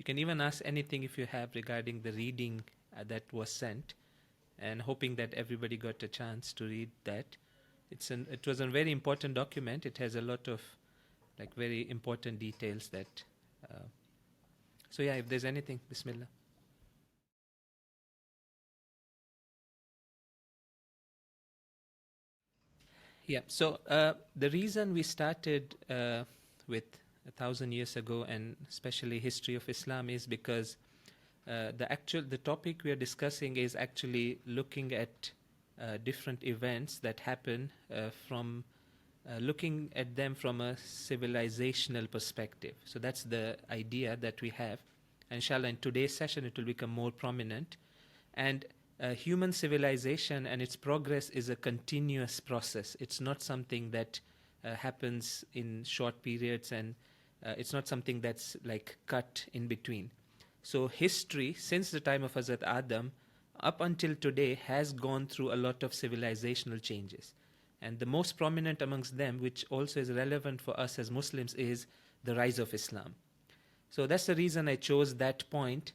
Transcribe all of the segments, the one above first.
can even ask anything if you have regarding the reading that was sent, and hoping that everybody got a chance to read that. It was a very important document. It has a lot of very important details that. So yeah, if there's anything, Bismillah. Yeah. So the reason we started with 1,000 years ago, and especially history of Islam, is because the topic we are discussing is actually looking at different events that happen from looking at them from a civilizational perspective. So that's the idea that we have. And inshallah, in today's session, it will become more prominent. And human civilization and its progress is a continuous process. It's not something that happens in short periods, and it's not something that's cut in between. So history, since the time of Hazrat Adam up until today, has gone through a lot of civilizational changes. And the most prominent amongst them, which also is relevant for us as Muslims, is the rise of Islam. So that's the reason I chose that point,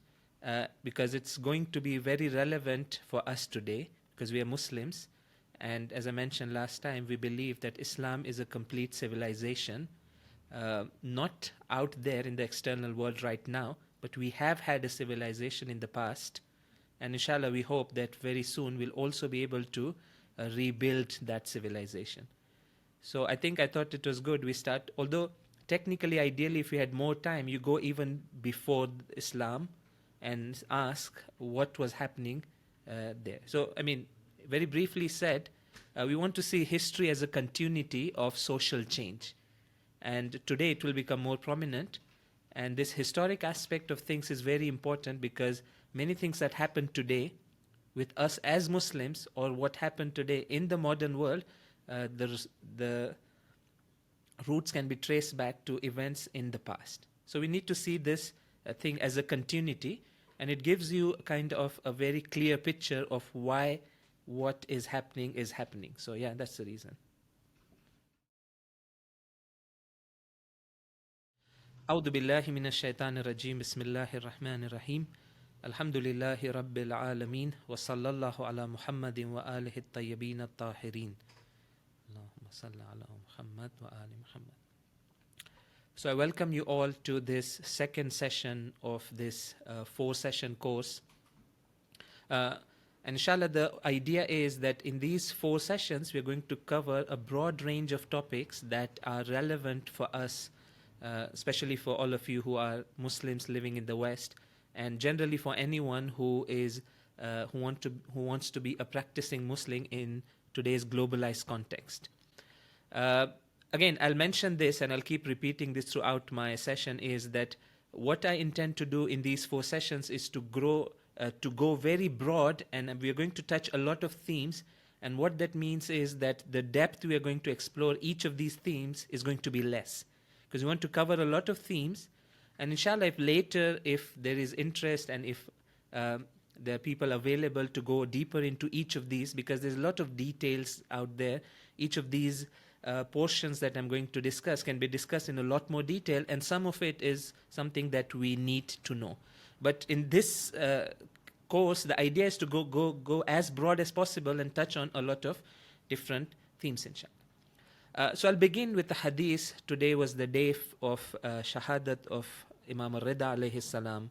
because it's going to be very relevant for us today, because we are Muslims. And as I mentioned last time, we believe that Islam is a complete civilization, not out there in the external world right now, but we have had a civilization in the past. And inshallah, we hope that very soon we'll also be able to rebuild that civilization. So I thought it was good we start, although technically, ideally, if we had more time, you go even before Islam and ask what was happening there. So, very briefly said, we want to see history as a continuity of social change. And today it will become more prominent. And this historic aspect of things is very important, because many things that happen today with us as Muslims, or what happened today in the modern world, the roots can be traced back to events in the past. So we need to see this thing as a continuity, and it gives you kind of a very clear picture of why what is happening is happening. So yeah, that's the reason. أعوذ بالله من الشيطان الرجيم بسم الله الرحمن الرحيم الحمد لله رب العالمين وصلى الله على محمد وآله الطيبين الطاهرين اللهم صل على محمد وآل محمد. So I welcome you all to this second session of this 4-session course. And inshallah, the idea is that in these 4 sessions, we're going to cover a broad range of topics that are relevant for us, especially for all of you who are Muslims living in the West, and generally for anyone who is who wants to be a practicing Muslim in today's globalized context. Again, I'll mention this and I'll keep repeating this throughout my session, is that what I intend to do in these 4 sessions is to go very broad, and we are going to touch a lot of themes. And what that means is that the depth we are going to explore each of these themes is going to be less, because we want to cover a lot of themes. And inshallah, if there is interest, and if there are people available to go deeper into each of these, because there's a lot of details out there. Each of these portions that I'm going to discuss can be discussed in a lot more detail, and some of it is something that we need to know. But in this course, the idea is to go as broad as possible and touch on a lot of different themes, inshallah. So I'll begin with the hadith. Today was the day of Shahadat of Imam al-Rida alayhi salam,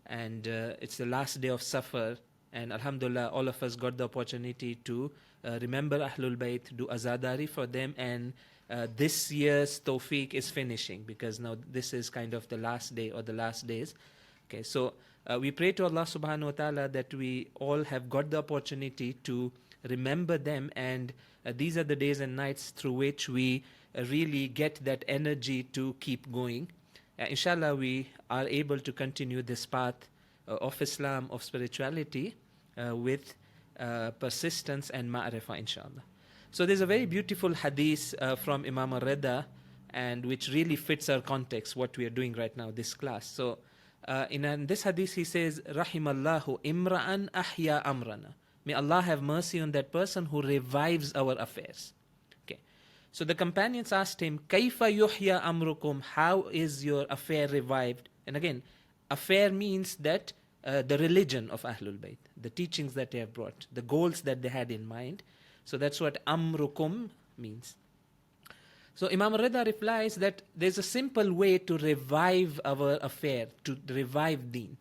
and it's the last day of Safar, and alhamdulillah, all of us got the opportunity to remember Ahlul Bayt, do azadari for them, and this year's tawfiq is finishing, because now this is kind of the last day or the last days. Okay, so we pray to Allah subhanahu wa ta'ala that we all have got the opportunity to remember them, and these are the days and nights through which we really get that energy to keep going. Inshallah, we are able to continue this path of Islam, of spirituality, with persistence and ma'rifah, inshallah. So there's a very beautiful hadith from Imam al-Rida, and which really fits our context, what we are doing right now, this class. So in this hadith he says, Rahimallahu imra'an ahya amrana. May Allah have mercy on that person who revives our affairs. Okay. So the companions asked him, Kaifa yuhya amrukum? How is your affair revived? And again, affair means that the religion of Ahlul Bayt, the teachings that they have brought, the goals that they had in mind. So that's what amrukum means. So Imam Rida replies that there's a simple way to revive our affair, to revive deen.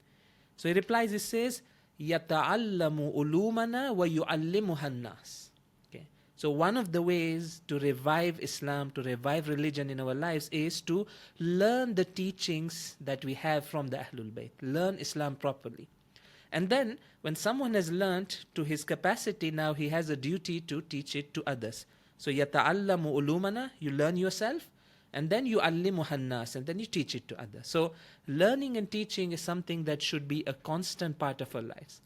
So he replies, he says, يَتَعَلَّمُ أُلُومَنَا وَيُعَلِّمُهَا النَّاسِ. Okay. So one of the ways to revive Islam, to revive religion in our lives is to learn the teachings that we have from the Ahlul Bayt. Learn Islam properly. And then when someone has learnt to his capacity, now he has a duty to teach it to others. So يَتَعَلَّمُ أُلُومَنَا, you learn yourself, and then you يُعَلِّمُهَا النَّاسِ, and then you teach it to others. So learning and teaching is something that should be a constant part of our lives.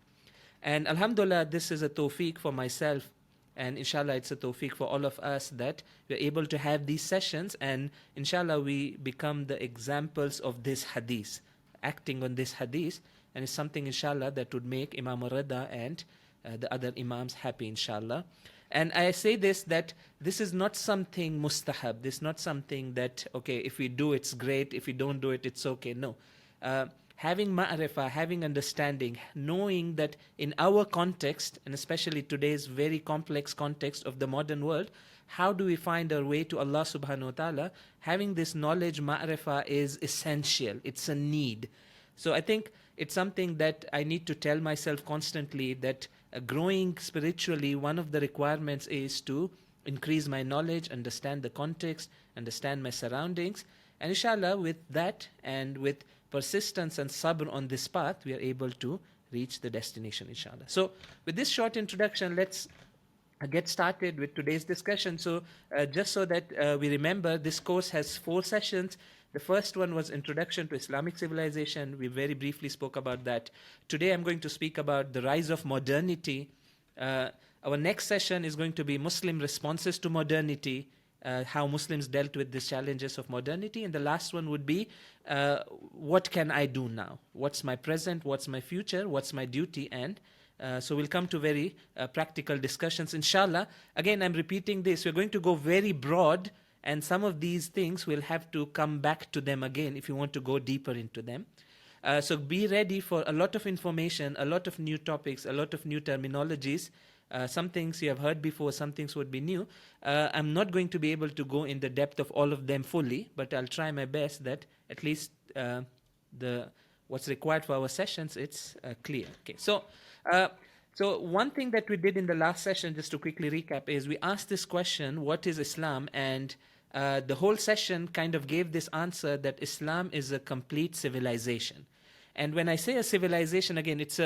And alhamdulillah, this is a tawfiq for myself, and inshallah it's a tawfiq for all of us that we're able to have these sessions, and inshallah we become the examples of this hadith, acting on this hadith, and it's something inshallah that would make Imam Rida and the other imams happy inshallah. And I say this, that this is not something mustahab. This is not something that, okay, if we do it's great, if we don't do it, it's okay. No. Having ma'rifah, having understanding, knowing that in our context, and especially today's very complex context of the modern world, how do we find our way to Allah subhanahu wa ta'ala? Having this knowledge, ma'rifah, is essential. It's a need. So I think it's something that I need to tell myself constantly, that growing spiritually, one of the requirements is to increase my knowledge, understand the context, understand my surroundings. And inshallah, with that and with persistence and sabr on this path, we are able to reach the destination, inshallah. So with this short introduction, let's get started with today's discussion. So just so that we remember, this course has 4 sessions. The first one was Introduction to Islamic Civilization. We very briefly spoke about that. Today I'm going to speak about the rise of modernity. Our next session is going to be Muslim responses to modernity, how Muslims dealt with the challenges of modernity. And the last one would be, what can I do now? What's my present? What's my future? What's my duty? And so we'll come to very practical discussions, inshallah. Again, I'm repeating this. We're going to go very broad, and some of these things we'll have to come back to them again if you want to go deeper into them. So be ready for a lot of information, a lot of new topics, a lot of new terminologies. Some things you have heard before, some things would be new. I'm not going to be able to go in the depth of all of them fully, but I'll try my best that at least what's required for our sessions, it's clear. Okay. So one thing that we did in the last session, just to quickly recap, is we asked this question, what is Islam? And the whole session kind of gave this answer, that Islam is a complete civilization. And when I say a civilization, again, it's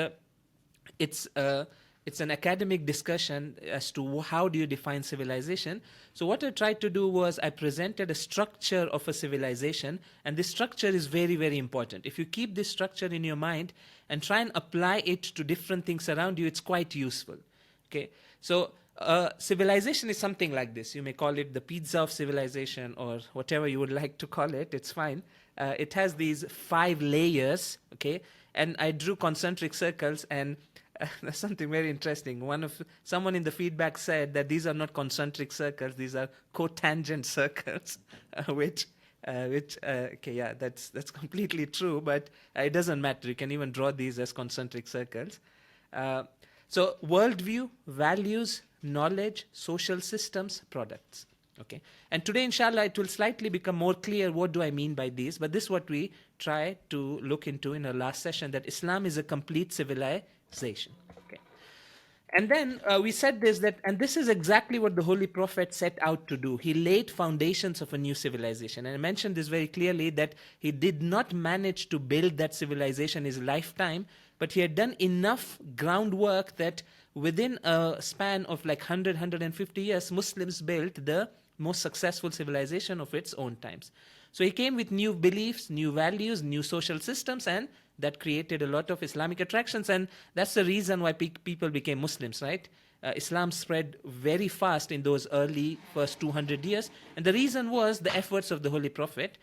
an academic discussion as to how do you define civilization. So what I tried to do was I presented a structure of a civilization, and this structure is very, very important. If you keep this structure in your mind and try and apply it to different things around you, it's quite useful. Okay, so civilization is something like this. You may call it the pizza of civilization or whatever you would like to call it. It's fine. It has these 5 layers, okay? And I drew concentric circles, and that's something very interesting. Someone in the feedback said that these are not concentric circles; these are cotangent circles, okay, yeah, that's completely true. But it doesn't matter. You can even draw these as concentric circles. So, worldview, values, knowledge, social systems, products. Okay, and today, inshallah, it will slightly become more clear what do I mean by these. But this is what we try to look into in our last session, that Islam is a complete civilization. Okay, and then we said this, and this is exactly what the Holy Prophet set out to do. He laid foundations of a new civilization, and I mentioned this very clearly, that he did not manage to build that civilization in his lifetime, but he had done enough groundwork that within a span of like 100, 150 years, Muslims built the most successful civilization of its own times. So he came with new beliefs, new values, new social systems, and that created a lot of Islamic attractions. And that's the reason why people became Muslims, right? Islam spread very fast in those early first 200 years. And the reason was the efforts of the Holy Prophet.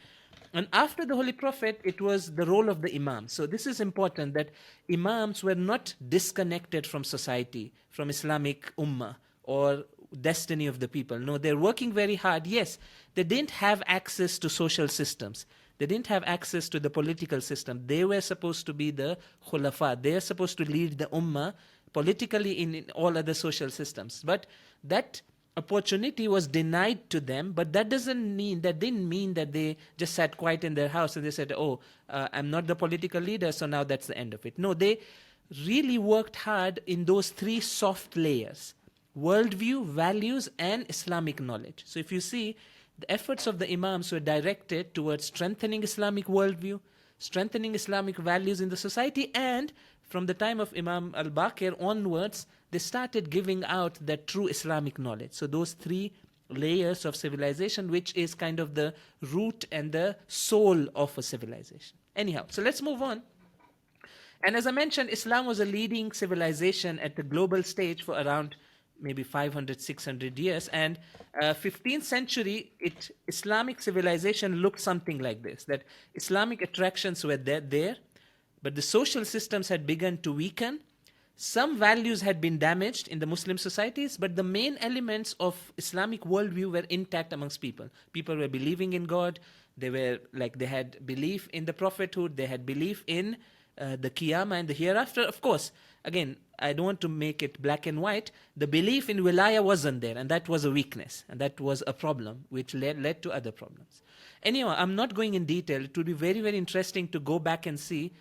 And after the Holy Prophet, it was the role of the Imam. So this is important, that Imams were not disconnected from society, from Islamic Ummah or destiny of the people. No, they're working very hard. Yes, they didn't have access to social systems. They didn't have access to the political system. They were supposed to be the khulafa. They are supposed to lead the ummah politically in all other social systems. But that opportunity was denied to them, but that didn't mean that they just sat quiet in their house and they said, I'm not the political leader, so now that's the end of it. No, they really worked hard in those three soft layers: worldview, values, and Islamic knowledge. So if you see, the efforts of the Imams were directed towards strengthening Islamic worldview, strengthening Islamic values in the society, and from the time of Imam al-Baqir onwards, they started giving out that true Islamic knowledge. So those three layers of civilization, which is kind of the root and the soul of a civilization. Anyhow, so let's move on. And as I mentioned, Islam was a leading civilization at the global stage for around maybe 500, 600 years. And 15th century, Islamic civilization looked something like this, that Islamic attractions were there, but the social systems had begun to weaken. Some values had been damaged in the Muslim societies, but the main elements of Islamic worldview were intact amongst people. People were believing in God. They had belief in the prophethood. They had belief in the Qiyamah and the hereafter. Of course, again, I don't want to make it black and white. The belief in Wilaya wasn't there, and that was a weakness, and that was a problem, which led to other problems. Anyway, I'm not going in detail. It would be very, very interesting to go back and see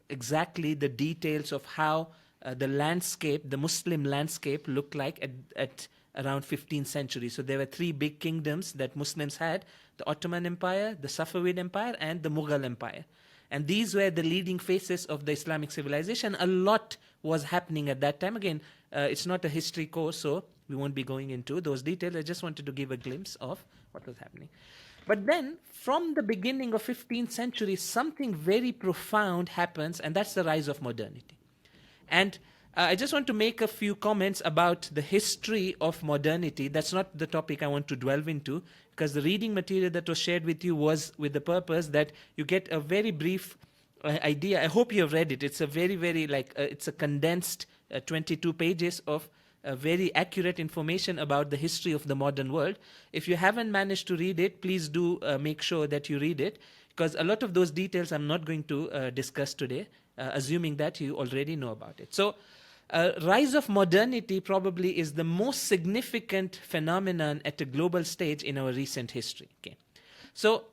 exactly the details of how the Muslim landscape looked like at around 15th century. So there were three big kingdoms that Muslims had: the Ottoman Empire, the Safavid Empire, and the Mughal Empire. And these were the leading faces of the Islamic civilization. A lot was happening at that time. Again, it's not a history course, so we won't be going into those details. I just wanted to give a glimpse of what was happening. But then, from the beginning of 15th century, something very profound happens, and that's the rise of modernity. And I just want to make a few comments about the history of modernity. That's not the topic I want to delve into, because the reading material that was shared with you was with the purpose that you get a very brief idea. I hope you have read it. It's a very, very, it's a condensed 22 pages of very accurate information about the history of the modern world. If you haven't managed to read it, please do make sure that you read it, because a lot of those details I'm not going to discuss today, assuming that you already know about it. So, rise of modernity probably is the most significant phenomenon at a global stage in our recent history. Okay, so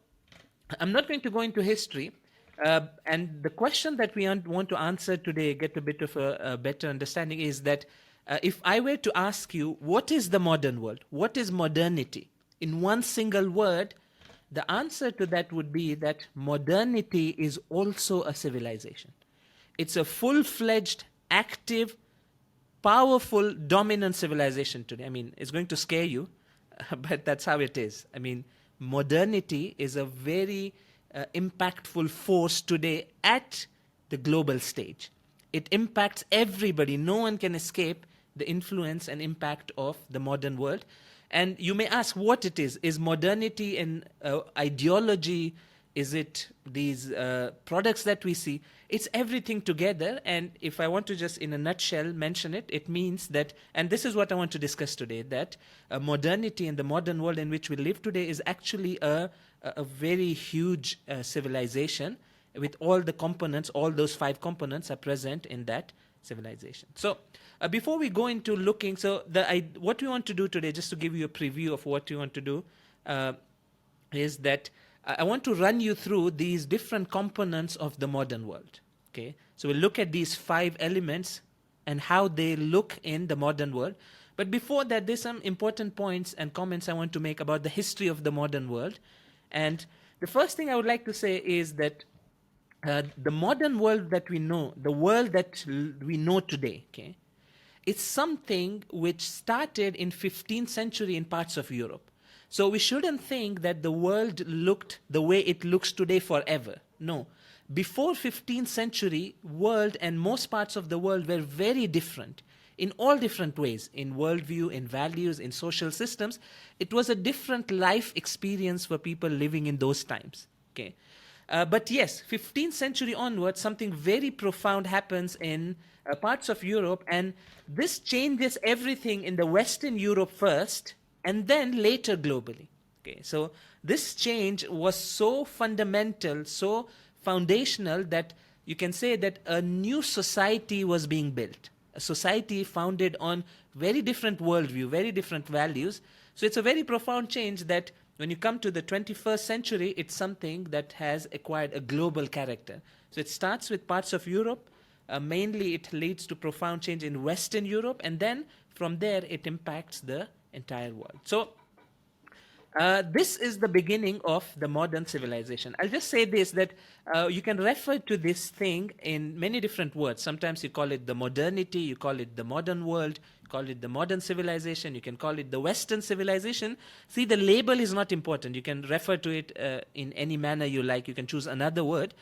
I'm not going to go into history, and the question that we want to answer today, get a bit of a better understanding, is that if I were to ask you, what is the modern world? What is modernity? In one single word, the answer to that would be that modernity is also a civilization. It's a full-fledged, active, powerful, dominant civilization today. I mean, it's going to scare you, but that's how it is. I mean, modernity is a very impactful force today at the global stage. It impacts everybody. No one can escape the influence and impact of the modern world. And you may ask what it is. Is modernity an ideology? Is it these products that we see? It's everything together. And if I want to just in a nutshell mention it, it means that, and this is what I want to discuss today, that modernity and the modern world in which we live today is actually a very huge civilization with all the components. All those 5 components are present in that civilization. So before we go into looking, so what we want to do today, just to give you a preview of what we want to do, is that I want to run you through these different components of the modern world. Okay, so we'll look at these 5 elements and how they look in the modern world. But before that, there's some important points and comments I want to make about the history of the modern world. And the first thing I would like to say is that the modern world that we know, the world that we know today, okay, it's something which started in 15th century in parts of Europe. So we shouldn't think that the world looked the way it looks today forever. No. Before 15th century, world and most parts of the world were very different in all different ways, in worldview, in values, in social systems. It was a different life experience for people living in those times. Okay. But yes, 15th century onwards, something very profound happens in parts of Europe, and this changes everything in the Western Europe first, and then later globally. Okay, so this change was so fundamental, so foundational, that you can say that a new society was being built. A society founded on very different worldview, very different values. So it's a very profound change that when you come to the 21st century, it's something that has acquired a global character. So it starts with parts of Europe. Mainly it leads to profound change in Western Europe, and then from there it impacts the entire world. So this is the beginning of the modern civilization. I'll just say this, that you can refer to this thing in many different words. Sometimes you call it the modernity, you call it the modern world, you call it the modern civilization, you can call it the Western civilization. See, the label is not important. You can refer to it in any manner you like. You can choose another word.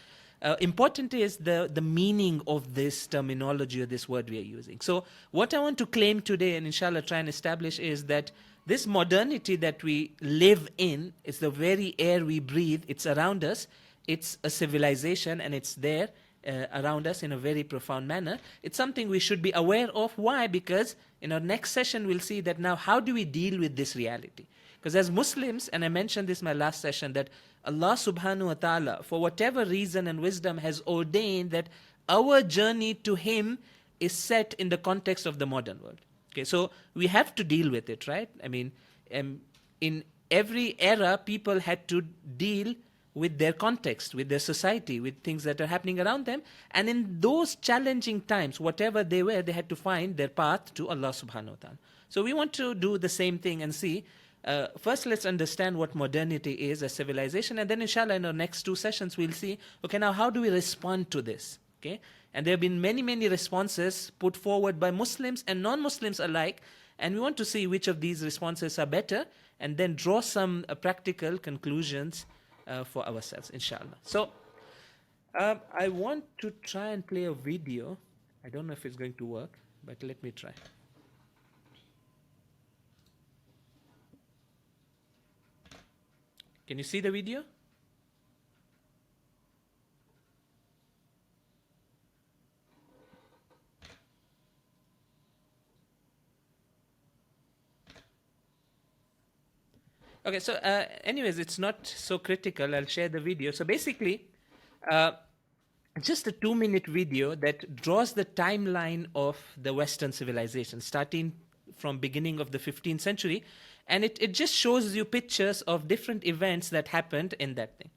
Important is the meaning of this terminology or this word we are using. So what I want to claim today, and inshallah try and establish, is that this modernity that we live in is the very air we breathe. It's around us. It's a civilization, and it's there around us in a very profound manner. It's something we should be aware of. Why? Because in our next session, we'll see that now how do we deal with this reality? Because as Muslims, and I mentioned this in my last session, that Allah subhanahu wa ta'ala, for whatever reason and wisdom, has ordained that our journey to Him is set in the context of the modern world. Okay, so we have to deal with it, right? I mean, in every era, people had to deal with their context, with their society, with things that are happening around them. And in those challenging times, whatever they were, they had to find their path to Allah subhanahu wa ta'ala. So we want to do the same thing and see. First, let's understand what modernity is as civilization. And then, inshallah, in our next two sessions, we'll see, okay, now how do we respond to this? Okay? And there have been many, many responses put forward by Muslims and non-Muslims alike. And we want to see which of these responses are better and then draw some practical conclusions for ourselves, inshallah. So, I want to try and play a video. I don't know if it's going to work, but let me try. Can you see the video? Okay, so anyways, it's not so critical. I'll share the video. So basically, just a 2-minute video that draws the timeline of the Western civilization, starting from beginning of the 15th century. And it just shows you pictures of different events that happened in that thing.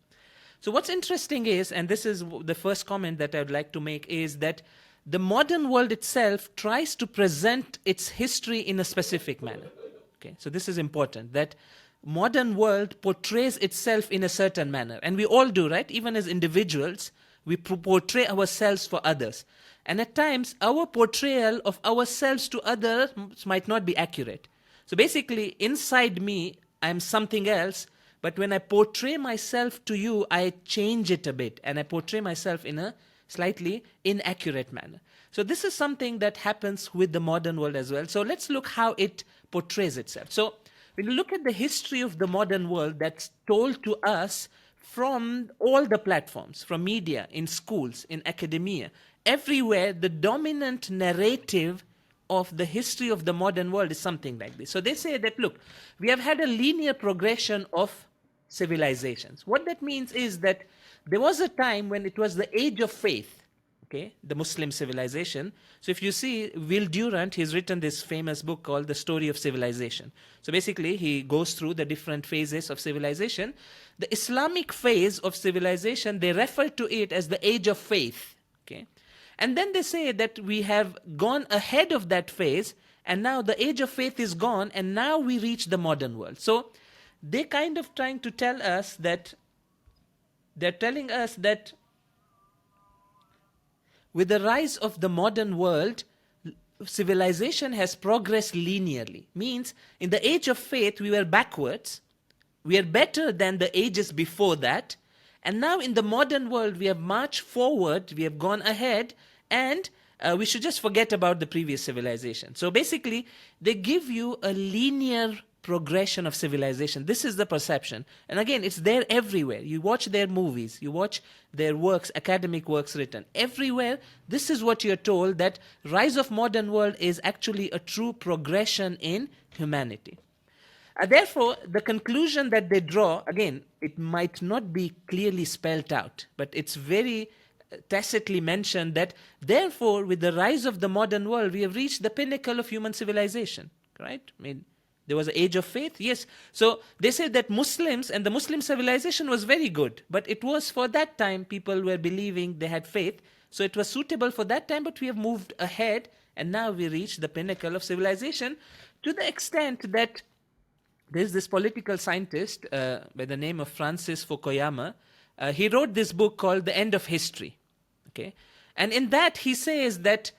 So what's interesting is, and this is the first comment that I would like to make, is that the modern world itself tries to present its history in a specific manner. Okay, so this is important, that modern world portrays itself in a certain manner. And we all do, right? Even as individuals, we portray ourselves for others. And at times, our portrayal of ourselves to others might not be accurate. So basically, inside me, I'm something else, but when I portray myself to you, I change it a bit, and I portray myself in a slightly inaccurate manner. So this is something that happens with the modern world as well. So let's look how it portrays itself. So when you look at the history of the modern world that's told to us from all the platforms, from media, in schools, in academia, everywhere, the dominant narrative of the history of the modern world is something like this. So they say that, look, we have had a linear progression of civilizations. What that means is that there was a time when it was the age of faith, okay, the Muslim civilization. So if you see Will Durant, he's written this famous book called The Story of Civilization. So basically, he goes through the different phases of civilization. The Islamic phase of civilization, they refer to it as the age of faith, okay. And then they say that we have gone ahead of that phase, and now the age of faith is gone, and now we reach the modern world. So they're kind of trying to tell us that, they're telling us that with the rise of the modern world, civilization has progressed linearly. Means in the age of faith, we were backwards. We are better than the ages before that. And now in the modern world, we have marched forward, we have gone ahead, and we should just forget about the previous civilization. So basically, they give you a linear progression of civilization. This is the perception. And again, it's there everywhere. You watch their movies, you watch their works, academic works written. Everywhere, this is what you're told, that rise of modern world is actually a true progression in humanity. Therefore, the conclusion that they draw, again, it might not be clearly spelled out, but it's very tacitly mentioned that, therefore, with the rise of the modern world, we have reached the pinnacle of human civilization, right? I mean, there was an age of faith, yes. So they said that Muslims and the Muslim civilization was very good, but it was for that time people were believing they had faith. So it was suitable for that time, but we have moved ahead and now we reach the pinnacle of civilization to the extent that there's this political scientist by the name of Francis Fukuyama. He wrote this book called The End of History. Okay, and in that he says that.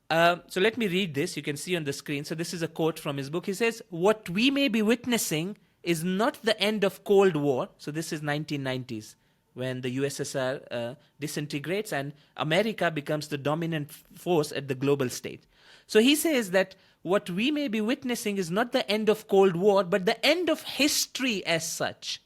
So let me read this. You can see on the screen. So this is a quote from his book. He says, "What we may be witnessing is not the end of Cold War." So this is 1990s when the USSR disintegrates and America becomes the dominant force at the global stage. So he says that what we may be witnessing is not the end of Cold War, but the end of history as such.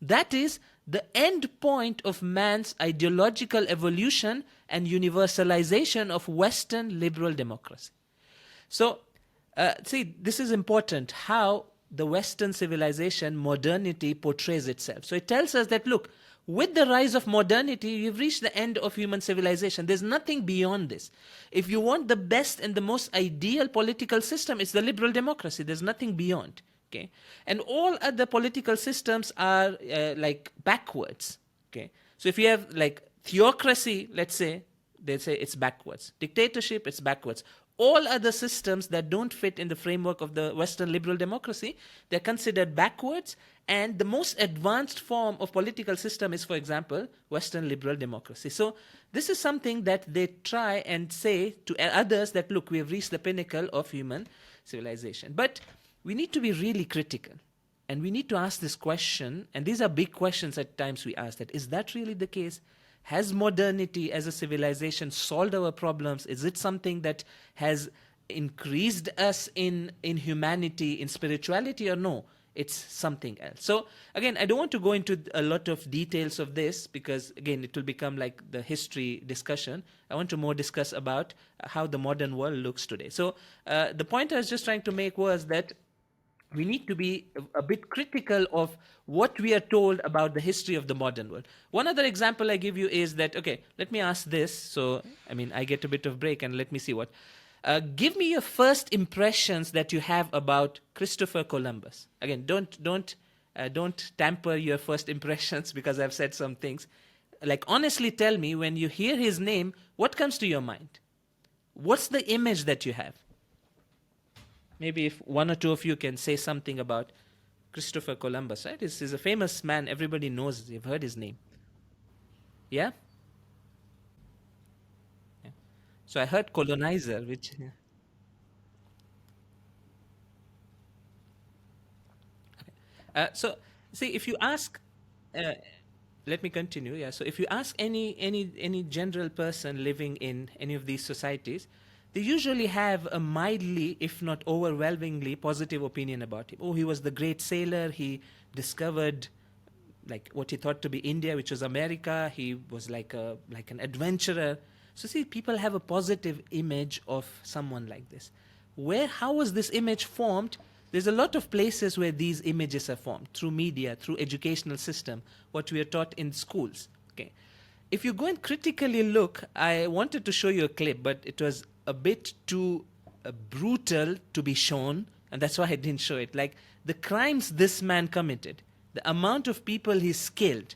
That is the end point of man's ideological evolution and universalization of Western liberal democracy. So, see, this is important how the Western civilization, modernity, portrays itself. So it tells us that, look, with the rise of modernity, we've reached the end of human civilization. There's nothing beyond this. If you want the best and the most ideal political system, it's the liberal democracy. There's nothing beyond. Okay, and all other political systems are like backwards. Okay, so if you have like theocracy, let's say, they say it's backwards. Dictatorship, it's backwards. All other systems that don't fit in the framework of the Western liberal democracy, they're considered backwards. And the most advanced form of political system is, for example, Western liberal democracy. So this is something that they try and say to others that, look, we have reached the pinnacle of human civilization. But we need to be really critical. And we need to ask this question, and these are big questions at times we ask that, is that really the case? Has modernity as a civilization solved our problems? Is it something that has increased us in humanity, in spirituality, or no? It's something else. So again, I don't want to go into a lot of details of this because, again, it will become like the history discussion. I want to more discuss about how the modern world looks today. So the point I was just trying to make was that we need to be a bit critical of what we are told about the history of the modern world. One other example I give you is that, okay, let me ask this. So, I mean, I get a bit of break and let me see what. Give me your first impressions that you have about Christopher Columbus. Again, don't tamper your first impressions because I've said some things. Like, honestly tell me, when you hear his name, what comes to your mind? What's the image that you have? Maybe if one or two of you can say something about Christopher Columbus, right? He's a famous man. Everybody knows. You've heard his name. Yeah? Yeah. So I heard colonizer, which... Yeah. So, see, if you ask... let me continue. Yeah. So if you ask any general person living in any of these societies, they usually have a mildly, if not overwhelmingly, positive opinion about him. Oh, he was the great sailor. He discovered like what he thought to be India, which was America. He was like an adventurer. So see, people have a positive image of someone like this. How was this image formed? There's a lot of places where these images are formed through media, through educational system, what we are taught in schools. Okay, if you go and critically look, I wanted to show you a clip, but it was a bit too brutal to be shown, and that's why I didn't show it. Like the crimes this man committed, the amount of people he's killed,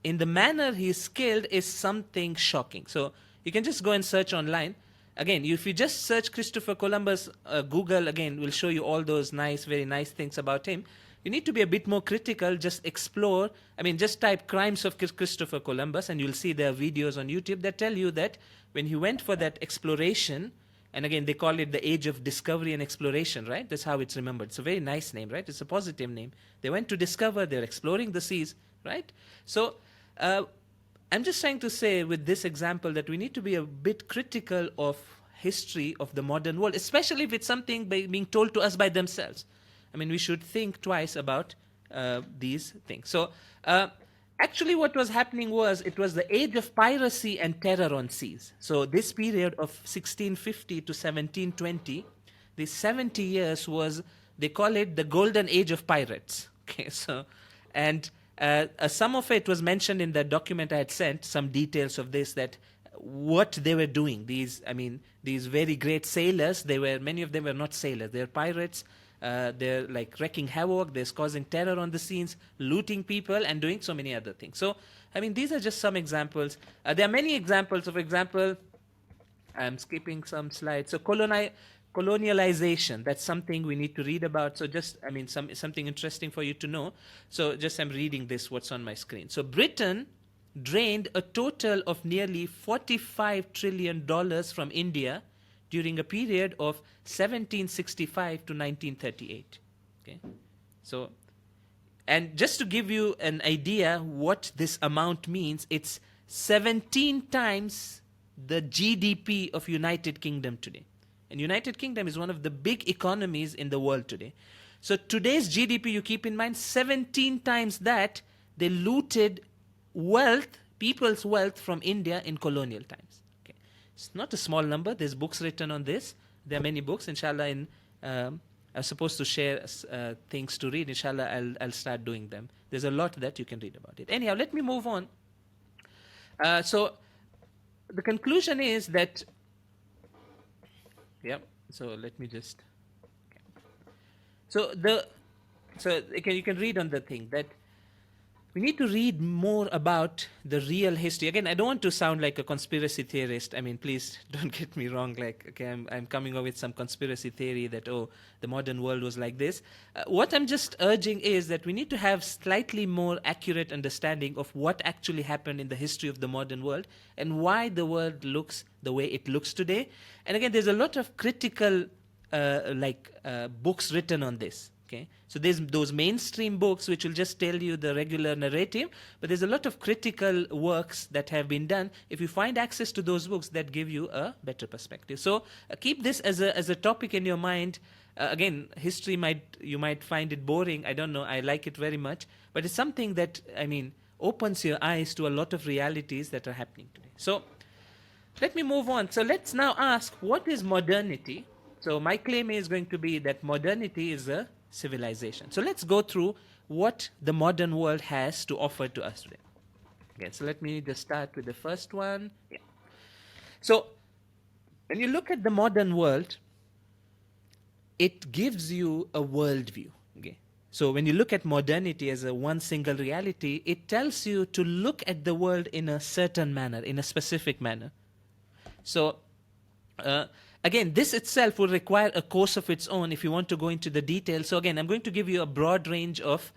in the manner he's killed is something shocking. So you can just go and search online. Again, if you just search Christopher Columbus, Google, again, will show you all those very nice things about him. You need to be a bit more critical, just explore. I mean, just type crimes of Christopher Columbus and you'll see there are videos on YouTube that tell you that when he went for that exploration, and again, they call it the age of discovery and exploration, right? That's how it's remembered. It's a very nice name, right? It's a positive name. They went to discover, they're exploring the seas, right? So, I'm just trying to say with this example that we need to be a bit critical of history of the modern world, especially if it's something being told to us by themselves. I mean, we should think twice about these things. So actually what was happening was it was the age of piracy and terror on seas. So this period of 1650 to 1720, these 70 years was they call it the golden age of pirates. Okay, so, and some of it was mentioned in the document I had sent, some details of this, that what they were doing. These very great sailors, many of them were not sailors, they're pirates. They're like wreaking havoc, they're causing terror on the scenes, looting people, and doing so many other things. So, these are just some examples. There are many examples. For example, I'm skipping some slides. So, colonialization, that's something we need to read about. So, just, something interesting for you to know. So, just I'm reading this, what's on my screen. So, Britain drained a total of nearly $45 trillion from India during a period of 1765 to 1938. Okay, so, and just to give you an idea what this amount means, it's 17 times the GDP of United Kingdom today. And United Kingdom is one of the big economies in the world today. So today's GDP, you keep in mind, 17 times that. They looted wealth, people's wealth from India in colonial times. It's not a small number. There's books written on this. There are many books. Inshallah, I'm supposed to share things to read. Inshallah, I'll start doing them. There's a lot that you can read about it. Anyhow, let me move on. So the conclusion is that, so let me just, so you can read on the thing that we need to read more about the real history. Again, I don't want to sound like a conspiracy theorist. Please don't get me wrong. Like, okay, I'm coming up with some conspiracy theory that, the modern world was like this. What I'm just urging is that we need to have slightly more accurate understanding of what actually happened in the history of the modern world and why the world looks the way it looks today. And again, there's a lot of critical books written on this. Okay, so there's those mainstream books which will just tell you the regular narrative, but there's a lot of critical works that have been done. If you find access to those books, that give you a better perspective. So keep this as a topic in your mind. Again, history you might find it boring. I don't know. I like it very much, but it's something that opens your eyes to a lot of realities that are happening today. So let me move on. So let's now ask, what is modernity? So my claim is going to be that modernity is a civilization. So let's go through what the modern world has to offer to us today. Okay, so let me just start with the first one. Yeah. So when you look at the modern world, it gives you a worldview. Okay. So when you look at modernity as a one single reality, it tells you to look at the world in a certain manner, in a specific manner. So again, this itself will require a course of its own if you want to go into the details. So again, I'm going to give you a broad range of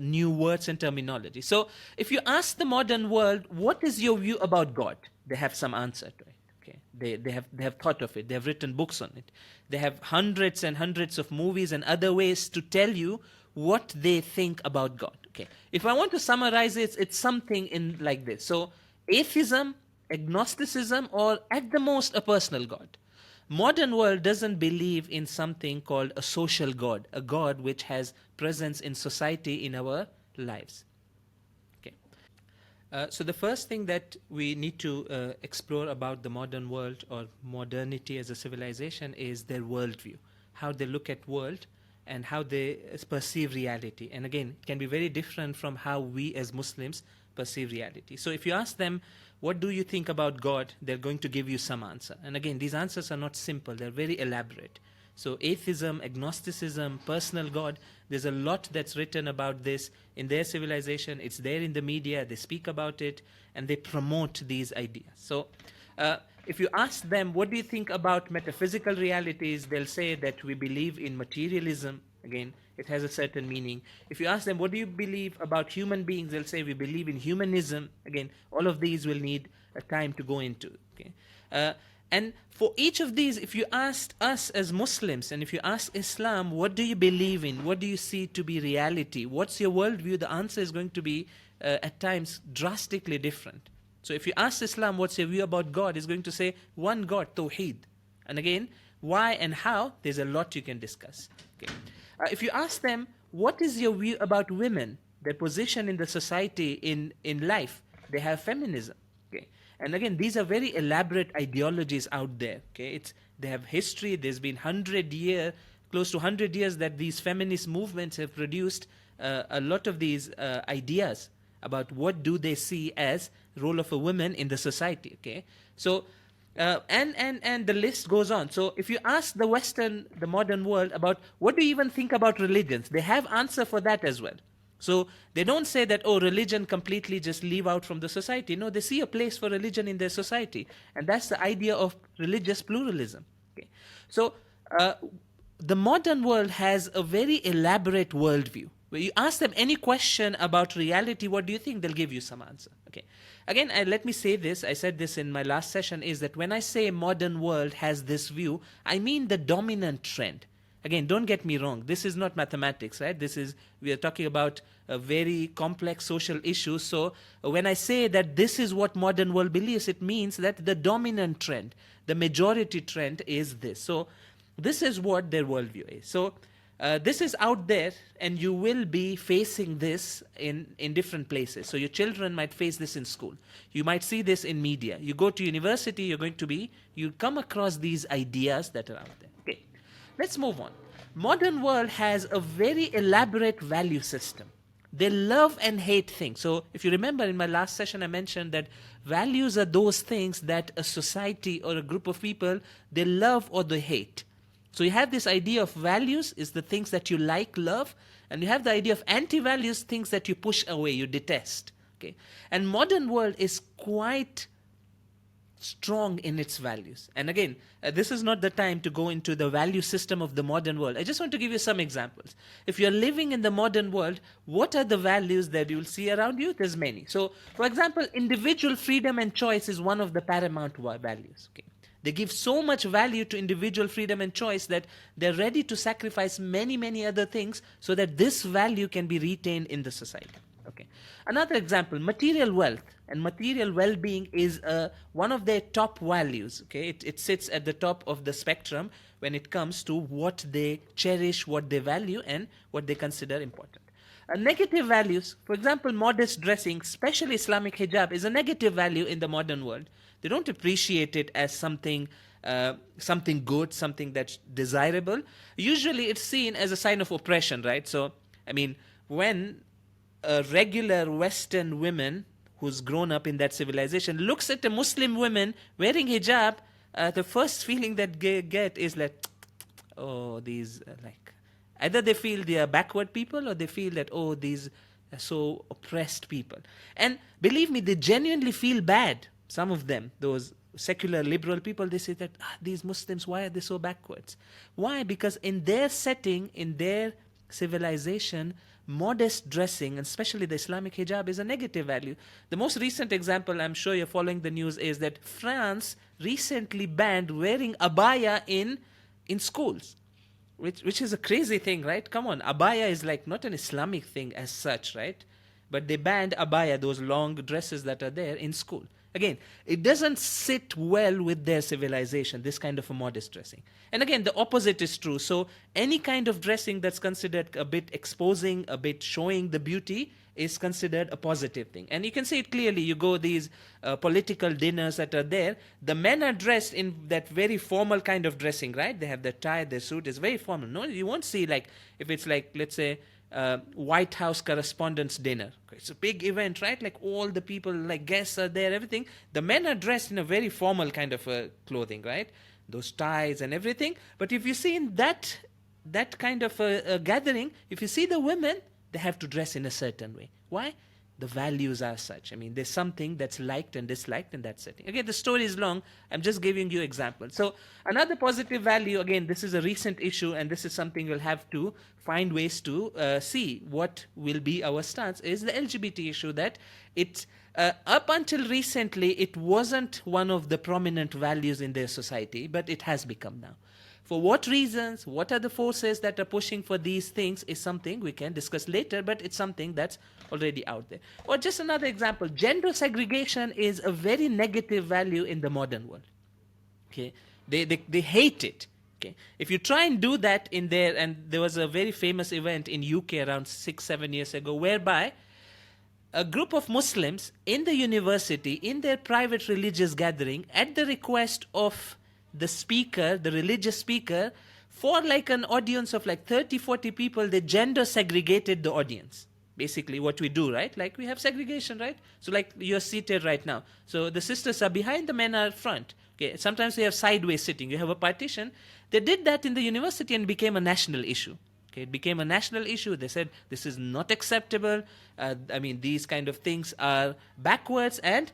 new words and terminology. So if you ask the modern world, what is your view about God? They have some answer to it. Okay, they have thought of it. They have written books on it. They have hundreds and hundreds of movies and other ways to tell you what they think about God. Okay, if I want to summarize it, it's something in like this. So atheism, agnosticism, or at the most a personal God. Modern world doesn't believe in something called a social God, a God which has presence in society, in our lives. Okay. So the first thing that we need to explore about the modern world or modernity as a civilization is their worldview, how they look at world and how they perceive reality. And again, it can be very different from how we as Muslims perceive reality. So if you ask them, what do you think about God? They're going to give you some answer. And again, these answers are not simple. They're very elaborate. So atheism, agnosticism, personal God, there's a lot that's written about this in their civilization. It's there in the media. They speak about it and they promote these ideas. So if you ask them, what do you think about metaphysical realities? They'll say that we believe in materialism. Again, it has a certain meaning. If you ask them, what do you believe about human beings? They'll say, we believe in humanism. Again, all of these will need a time to go into. Okay, and for each of these, if you asked us as Muslims, and if you ask Islam, what do you believe in? What do you see to be reality? What's your worldview? The answer is going to be, at times, drastically different. So if you ask Islam, what's your view about God? It's going to say, one God, Tawheed. And again, why and how? There's a lot you can discuss. Okay. If you ask them, what is your view about women, their position in the society, in life? They have feminism. Okay. And again, these are very elaborate ideologies out there. Okay. They have history. There's been 100-year close to 100 years that these feminist movements have produced a lot of these ideas about what do they see as role of a woman in the society. Okay, so and the list goes on. So if you ask the modern world about what do you even think about religions, they have answer for that as well. So they don't say that, oh, religion completely just leave out from the society. No, they see a place for religion in their society, and that's the idea of religious pluralism. Okay, so the modern world has a very elaborate worldview. Where you ask them any question about reality, what do you think? They'll give you some answer. Okay. Again, let me say this. I said this in my last session, is that when I say modern world has this view, I mean the dominant trend. Again, don't get me wrong. This is not mathematics, right? We are talking about a very complex social issue. So when I say that this is what modern world believes, it means that the dominant trend, the majority trend is this. So this is what their worldview is. So this is out there, and you will be facing this in different places. So your children might face this in school. You might see this in media. You go to university, you come across these ideas that are out there. Okay, let's move on. Modern world has a very elaborate value system. They love and hate things. So if you remember in my last session, I mentioned that values are those things that a society or a group of people, they love or they hate. So you have this idea of values is the things that you like, love, and you have the idea of anti-values, things that you push away, you detest. Okay, and modern world is quite strong in its values. And again, this is not the time to go into the value system of the modern world. I just want to give you some examples. If you're living in the modern world, what are the values that you'll see around you? There's many. So, for example, individual freedom and choice is one of the paramount values. Okay. They give so much value to individual freedom and choice that they're ready to sacrifice many, many other things so that this value can be retained in the society. Okay. Another example, material wealth and material well-being is one of their top values. Okay, it sits at the top of the spectrum when it comes to what they cherish, what they value, and what they consider important. Negative values, for example, modest dressing, especially Islamic hijab, is a negative value in the modern world. They don't appreciate it as something good, something that's desirable. Usually it's seen as a sign of oppression, right? So, I mean, when a regular Western woman who's grown up in that civilization looks at a Muslim woman wearing hijab, the first feeling that they get is like, oh, these, like, either they feel they are backward people or they feel that, oh, these are so oppressed people. And believe me, they genuinely feel bad. Some of them, those secular liberal people, they say that these Muslims, why are they so backwards? Why? Because in their setting, in their civilization, modest dressing, and especially the Islamic hijab, is a negative value. The most recent example, I'm sure you're following the news, is that France recently banned wearing abaya in schools, which is a crazy thing, right? Come on, abaya is like not an Islamic thing as such, right? But they banned abaya, those long dresses that are there, in school. Again, it doesn't sit well with their civilization, this kind of a modest dressing. And again, the opposite is true. So any kind of dressing that's considered a bit exposing, a bit showing the beauty, is considered a positive thing. And you can see it clearly. You go these political dinners that are there, the men are dressed in that very formal kind of dressing, right? They have their tie, their suit is very formal. No, you won't see, like, if it's like, let's say, White House Correspondents' Dinner. It's a big event, right? Like all the people, like guests are there, everything. The men are dressed in a very formal kind of clothing, right? Those ties and everything. But if you see in that kind of a gathering, if you see the women, they have to dress in a certain way. Why? The values are such. I mean, there's something that's liked and disliked in that setting. Again, the story is long. I'm just giving you examples. So another positive value, again, this is a recent issue, and this is something we'll have to find ways to see what will be our stance, is the LGBT issue, that it's up until recently, it wasn't one of the prominent values in their society, but it has become now. For what reasons, what are the forces that are pushing for these things is something we can discuss later, but it's something that's already out there. Or just another example, gender segregation is a very negative value in the modern world. Okay, they hate it. Okay, if you try and do that in there, and there was a very famous event in UK around 6-7 years ago, whereby a group of Muslims in the university, in their private religious gathering, at the request of the speaker, the religious speaker, for like an audience of like 30, 40 people, they gender segregated the audience. Basically what we do, right? Like we have segregation, right? So like you're seated right now. So the sisters are behind, the men are front. Okay. Sometimes we have sideways sitting. You have a partition. They did that in the university and became a national issue. Okay, it became a national issue. They said this is not acceptable. These kind of things are backwards, and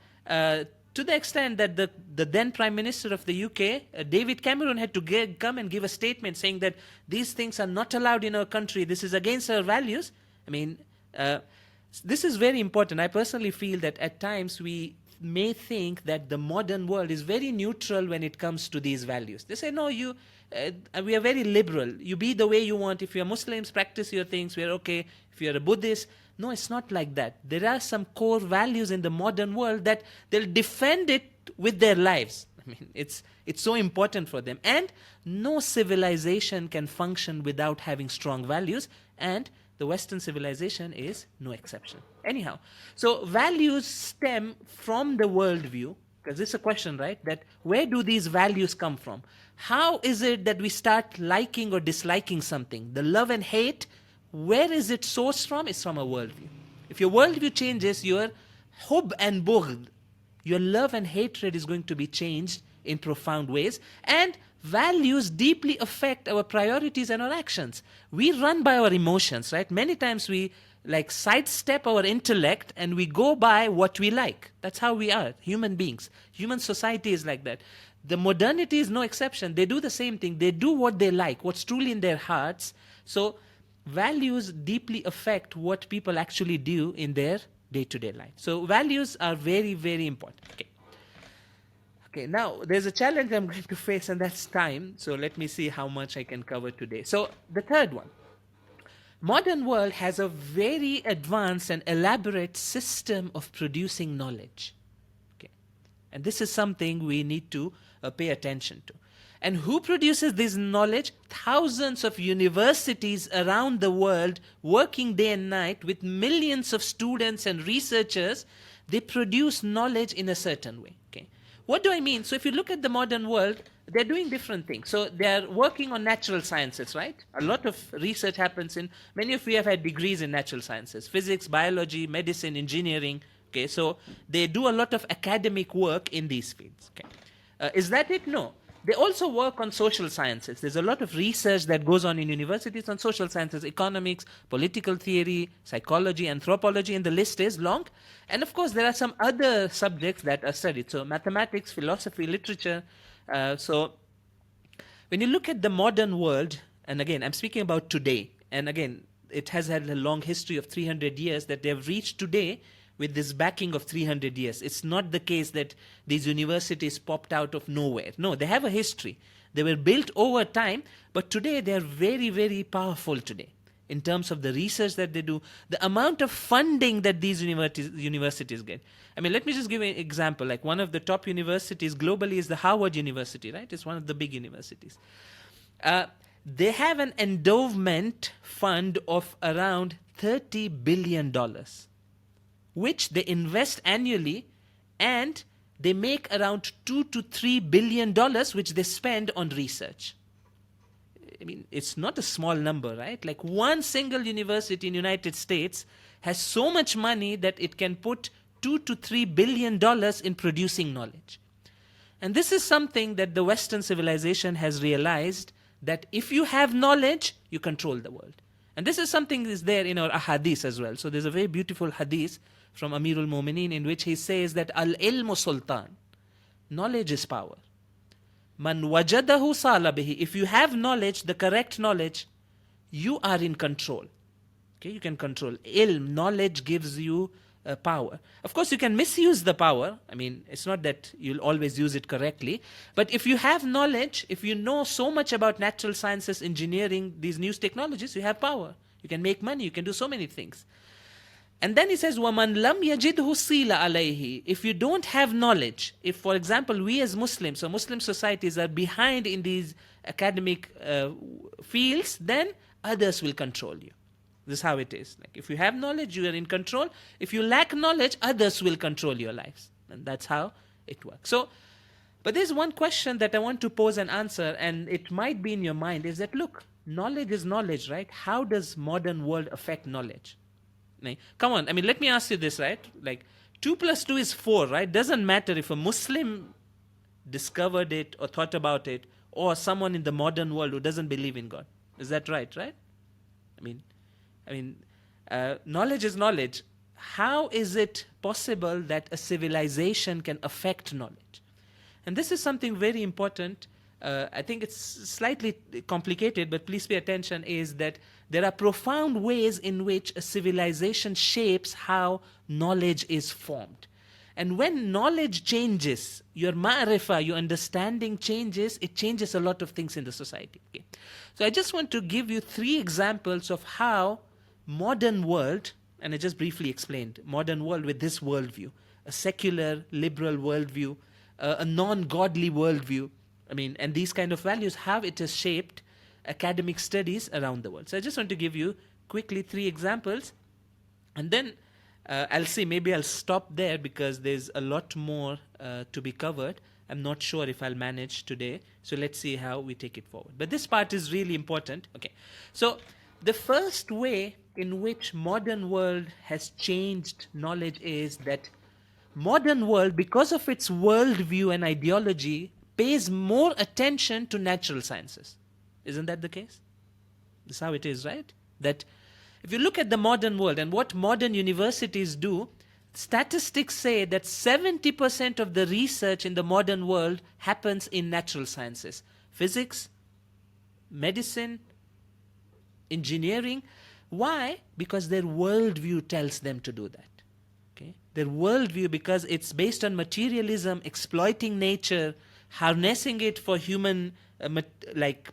to the extent that the then Prime Minister of the UK, David Cameron, had to come and give a statement saying that these things are not allowed in our country. This is against our values. This is very important. I personally feel that at times we may think that the modern world is very neutral when it comes to these values. They say, no, we are very liberal. You be the way you want. If you're Muslims, practice your things. We're okay. If you're a Buddhist, no, it's not like that. There are some core values in the modern world that they'll defend it with their lives. It's so important for them. And no civilization can function without having strong values. And the Western civilization is no exception. Anyhow, so values stem from the worldview, because this is a question, right? That where do these values come from? How is it that we start liking or disliking something? The love and hate, where is it sourced from? It's from a worldview. If your worldview changes, your hub and bughd, your love and hatred is going to be changed in profound ways. And values deeply affect our priorities and our actions. We run by our emotions, right? Many times we like sidestep our intellect and we go by what we like. That's how we are, human beings. Human society is like that. The modernity is no exception. They do the same thing. They do what they like, what's truly in their hearts. So values deeply affect what people actually do in their day-to-day life. So values are very, very important. Okay, now there's a challenge I'm going to face, and that's time. So let me see how much I can cover today. So the third one. Modern world has a very advanced and elaborate system of producing knowledge. Okay. And this is something we need to pay attention to. And who produces this knowledge? Thousands of universities around the world working day and night with millions of students and researchers. They produce knowledge in a certain way. Okay. What do I mean? So if you look at the modern world, they're doing different things. So they're working on natural sciences, right? A lot of research happens in, many of you have had degrees in natural sciences, physics, biology, medicine, engineering. Okay, so they do a lot of academic work in these fields. Okay. Is that it? No. They also work on social sciences. There's a lot of research that goes on in universities on social sciences, economics, political theory, psychology, anthropology, and the list is long. And of course, there are some other subjects that are studied. So mathematics, philosophy, literature. So when you look at the modern world, and again, I'm speaking about today, and again, it has had a long history of 300 years that they have reached today with this backing of 300 years. It's not the case that these universities popped out of nowhere. No, they have a history. They were built over time, but today they are very, very powerful today in terms of the research that they do, the amount of funding that these universities get. Let me just give an example. Like one of the top universities globally is the Harvard University, right? It's one of the big universities. They have an endowment fund of around $30 billion. Which they invest annually, and they make around $2 to $3 billion, which they spend on research. It's not a small number, right? Like one single university in the United States has so much money that it can put $2 to $3 billion in producing knowledge. And this is something that the Western civilization has realized, that if you have knowledge, you control the world. And this is something that is there in our ahadith as well. So there's a very beautiful hadith from Amirul Mu'mineen in which he says that al-ilmu sultan, knowledge is power. Man wajadahu salabihi, if you have knowledge, the correct knowledge, you are in control. Okay, you can control. Ilm, knowledge gives you power. Of course, you can misuse the power. It's not that you'll always use it correctly. But if you have knowledge, if you know so much about natural sciences, engineering, these new technologies, you have power. You can make money. You can do so many things. And then he says, وَمَنْ لَمْ يَجِدْهُ صِيلَ عَلَيْهِ. If you don't have knowledge, if, for example, we as Muslims, so Muslim societies are behind in these academic fields, then others will control you. This is how it is. Like if you have knowledge, you are in control. If you lack knowledge, others will control your lives. And that's how it works. So But there's one question that I want to pose and answer, and it might be in your mind, is that, look, knowledge is knowledge, right? How does modern world affect knowledge? Come on, I mean, let me ask you this, right? Like, 2 plus 2 is 4, right? Doesn't matter if a Muslim discovered it or thought about it, or someone in the modern world who doesn't believe in God. Is that right? I mean, knowledge is knowledge. How is it possible that a civilization can affect knowledge? And this is something very important. I think it's slightly complicated, but please pay attention, is that there are profound ways in which a civilization shapes how knowledge is formed. And when knowledge changes, your ma'rifah, your understanding changes, it changes a lot of things in the society. Okay? So I just want to give you 3 examples of how modern world, and I just briefly explained, modern world with this worldview, a secular, liberal worldview, a non-godly worldview, and these kind of values, how it has shaped academic studies around the world. So I just want to give you quickly 3 examples, and then I'll see, maybe I'll stop there because there's a lot more to be covered. I'm not sure if I'll manage today, so let's see how we take it forward. But this part is really important. Okay, so the first way in which modern world has changed knowledge is that modern world, because of its worldview and ideology, pays more attention to natural sciences. Isn't that the case? This is how it is, right? That if you look at the modern world and what modern universities do, statistics say that 70% of the research in the modern world happens in natural sciences. Physics, medicine, engineering. Why? Because their worldview tells them to do that. Okay? Their worldview, because it's based on materialism, exploiting nature, harnessing it for human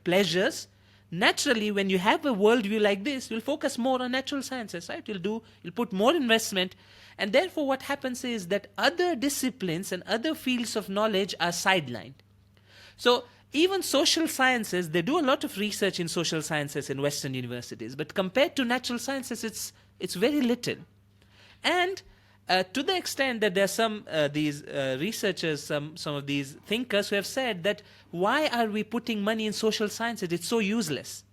pleasures. Naturally, when you have a worldview like this, you'll focus more on natural sciences, right? You'll put more investment, and therefore what happens is that other disciplines and other fields of knowledge are sidelined. So even social sciences, they do a lot of research in social sciences in Western universities, but compared to natural sciences, it's very little. And to the extent that there are some these researchers, some of these thinkers who have said that why are we putting money in social sciences? It's so useless,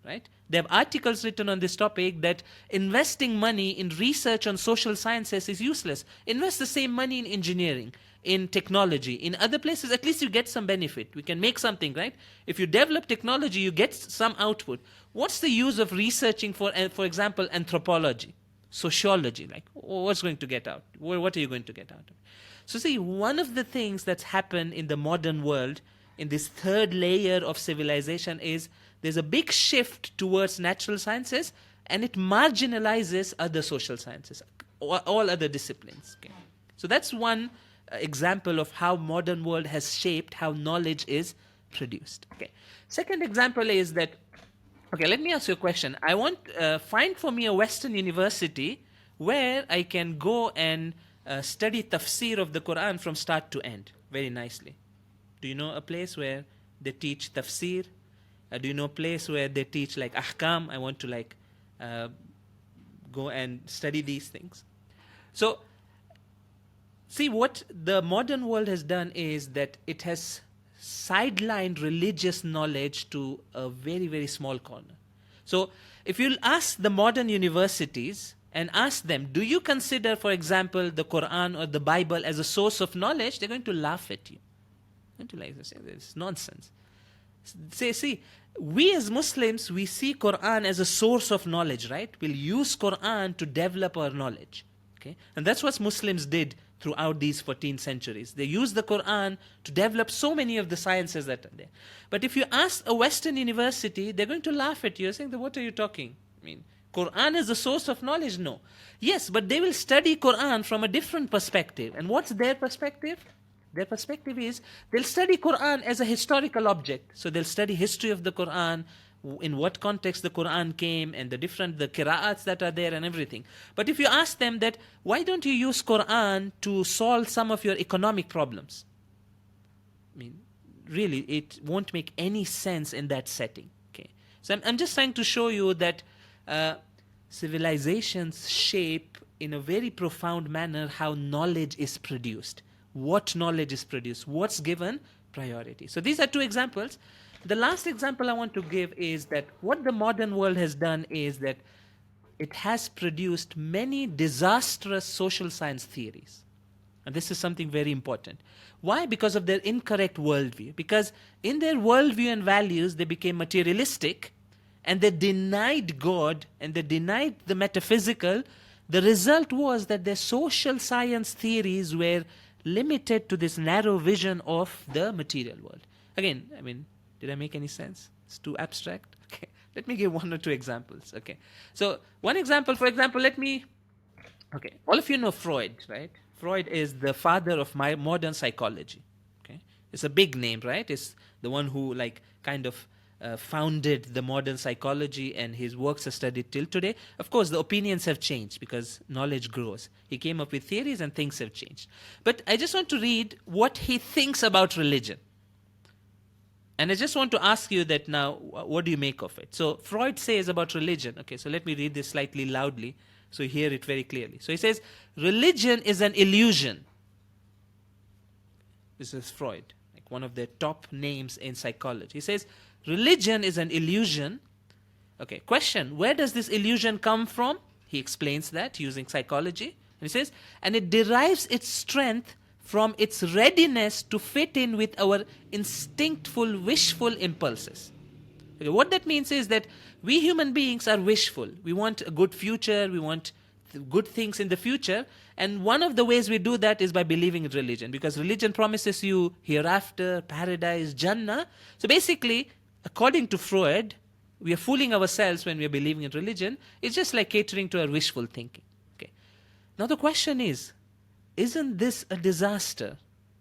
right? They have articles written on this topic that investing money in research on social sciences is useless. Invest the same money in engineering, in technology, in other places. At least you get some benefit. We can make something, right? If you develop technology, you get some output. What's the use of researching for example, anthropology? Sociology, like what's going to get out? What are you going to get out of it? So see, one of the things that's happened in the modern world, in this third layer of civilization, is there's a big shift towards natural sciences, and it marginalizes other social sciences, all other disciplines. Okay? So that's one example of how modern world has shaped how knowledge is produced. Okay. Second example is that, okay, let me ask you a question. I want, find for me a Western university where I can go and study tafsir of the Quran from start to end very nicely. Do you know a place where they teach tafsir? Do you know a place where they teach like ahkam? I want to go and study these things. So, see, what the modern world has done is that it has sidelined religious knowledge to a very, very small corner. So if you'll ask the modern universities and ask them, do you consider, for example, the Quran or the Bible as a source of knowledge? They're going to laugh at you. They're going to say, it's nonsense. Say, see, we as Muslims, we see Quran as a source of knowledge, right? We'll use Quran to develop our knowledge. Okay? And that's what Muslims did throughout these 14 centuries. They used the Quran to develop so many of the sciences that are there. But if you ask a Western university, they're going to laugh at you, saying, what are you talking? Quran is the source of knowledge? No. Yes, but they will study Quran from a different perspective. And what's their perspective? Their perspective is they'll study Quran as a historical object. So they'll study history of the Quran, in what context the Quran came, and the qira'ats that are there and everything. But if you ask them that, why don't you use Quran to solve some of your economic problems? Really, it won't make any sense in that setting. Okay, so I'm just trying to show you that civilizations shape in a very profound manner how knowledge is produced. what knowledge is produced, what's given priority. So these are two examples. The last example I want to give is that what the modern world has done is that it has produced many disastrous social science theories. And this is something very important. Why? Because of their incorrect worldview. Because in their worldview and values, they became materialistic and they denied God and they denied the metaphysical. The result was that their social science theories were limited to this narrow vision of the material world. Again, I mean, did I make any sense? It's too abstract. Okay. Let me give one or two examples. Okay. So one example, for example, okay, all of you know Freud, right? Freud is the father of my modern psychology. Okay. It's a big name, right? It's the one who kind of founded the modern psychology, and his works are studied till today. Of course, the opinions have changed because knowledge grows. He came up with theories and things have changed. But I just want to read what he thinks about religion. And I just want to ask you that now, what do you make of it? So Freud says about religion, okay, so let me read this slightly loudly so you hear it very clearly. So he says, religion is an illusion. This is Freud, like one of the top names in psychology. He says, religion is an illusion. Okay, question, where does this illusion come from? He explains that using psychology. And he says, and it derives its strength from its readiness to fit in with our instinctful, wishful impulses. Okay, what that means is that we human beings are wishful. We want a good future, we want good things in the future, and one of the ways we do that is by believing in religion, because religion promises you hereafter, paradise, Jannah. So basically, according to Freud, we are fooling ourselves when we are believing in religion. It's just like catering to our wishful thinking. Okay. Now the question is, isn't this a disaster?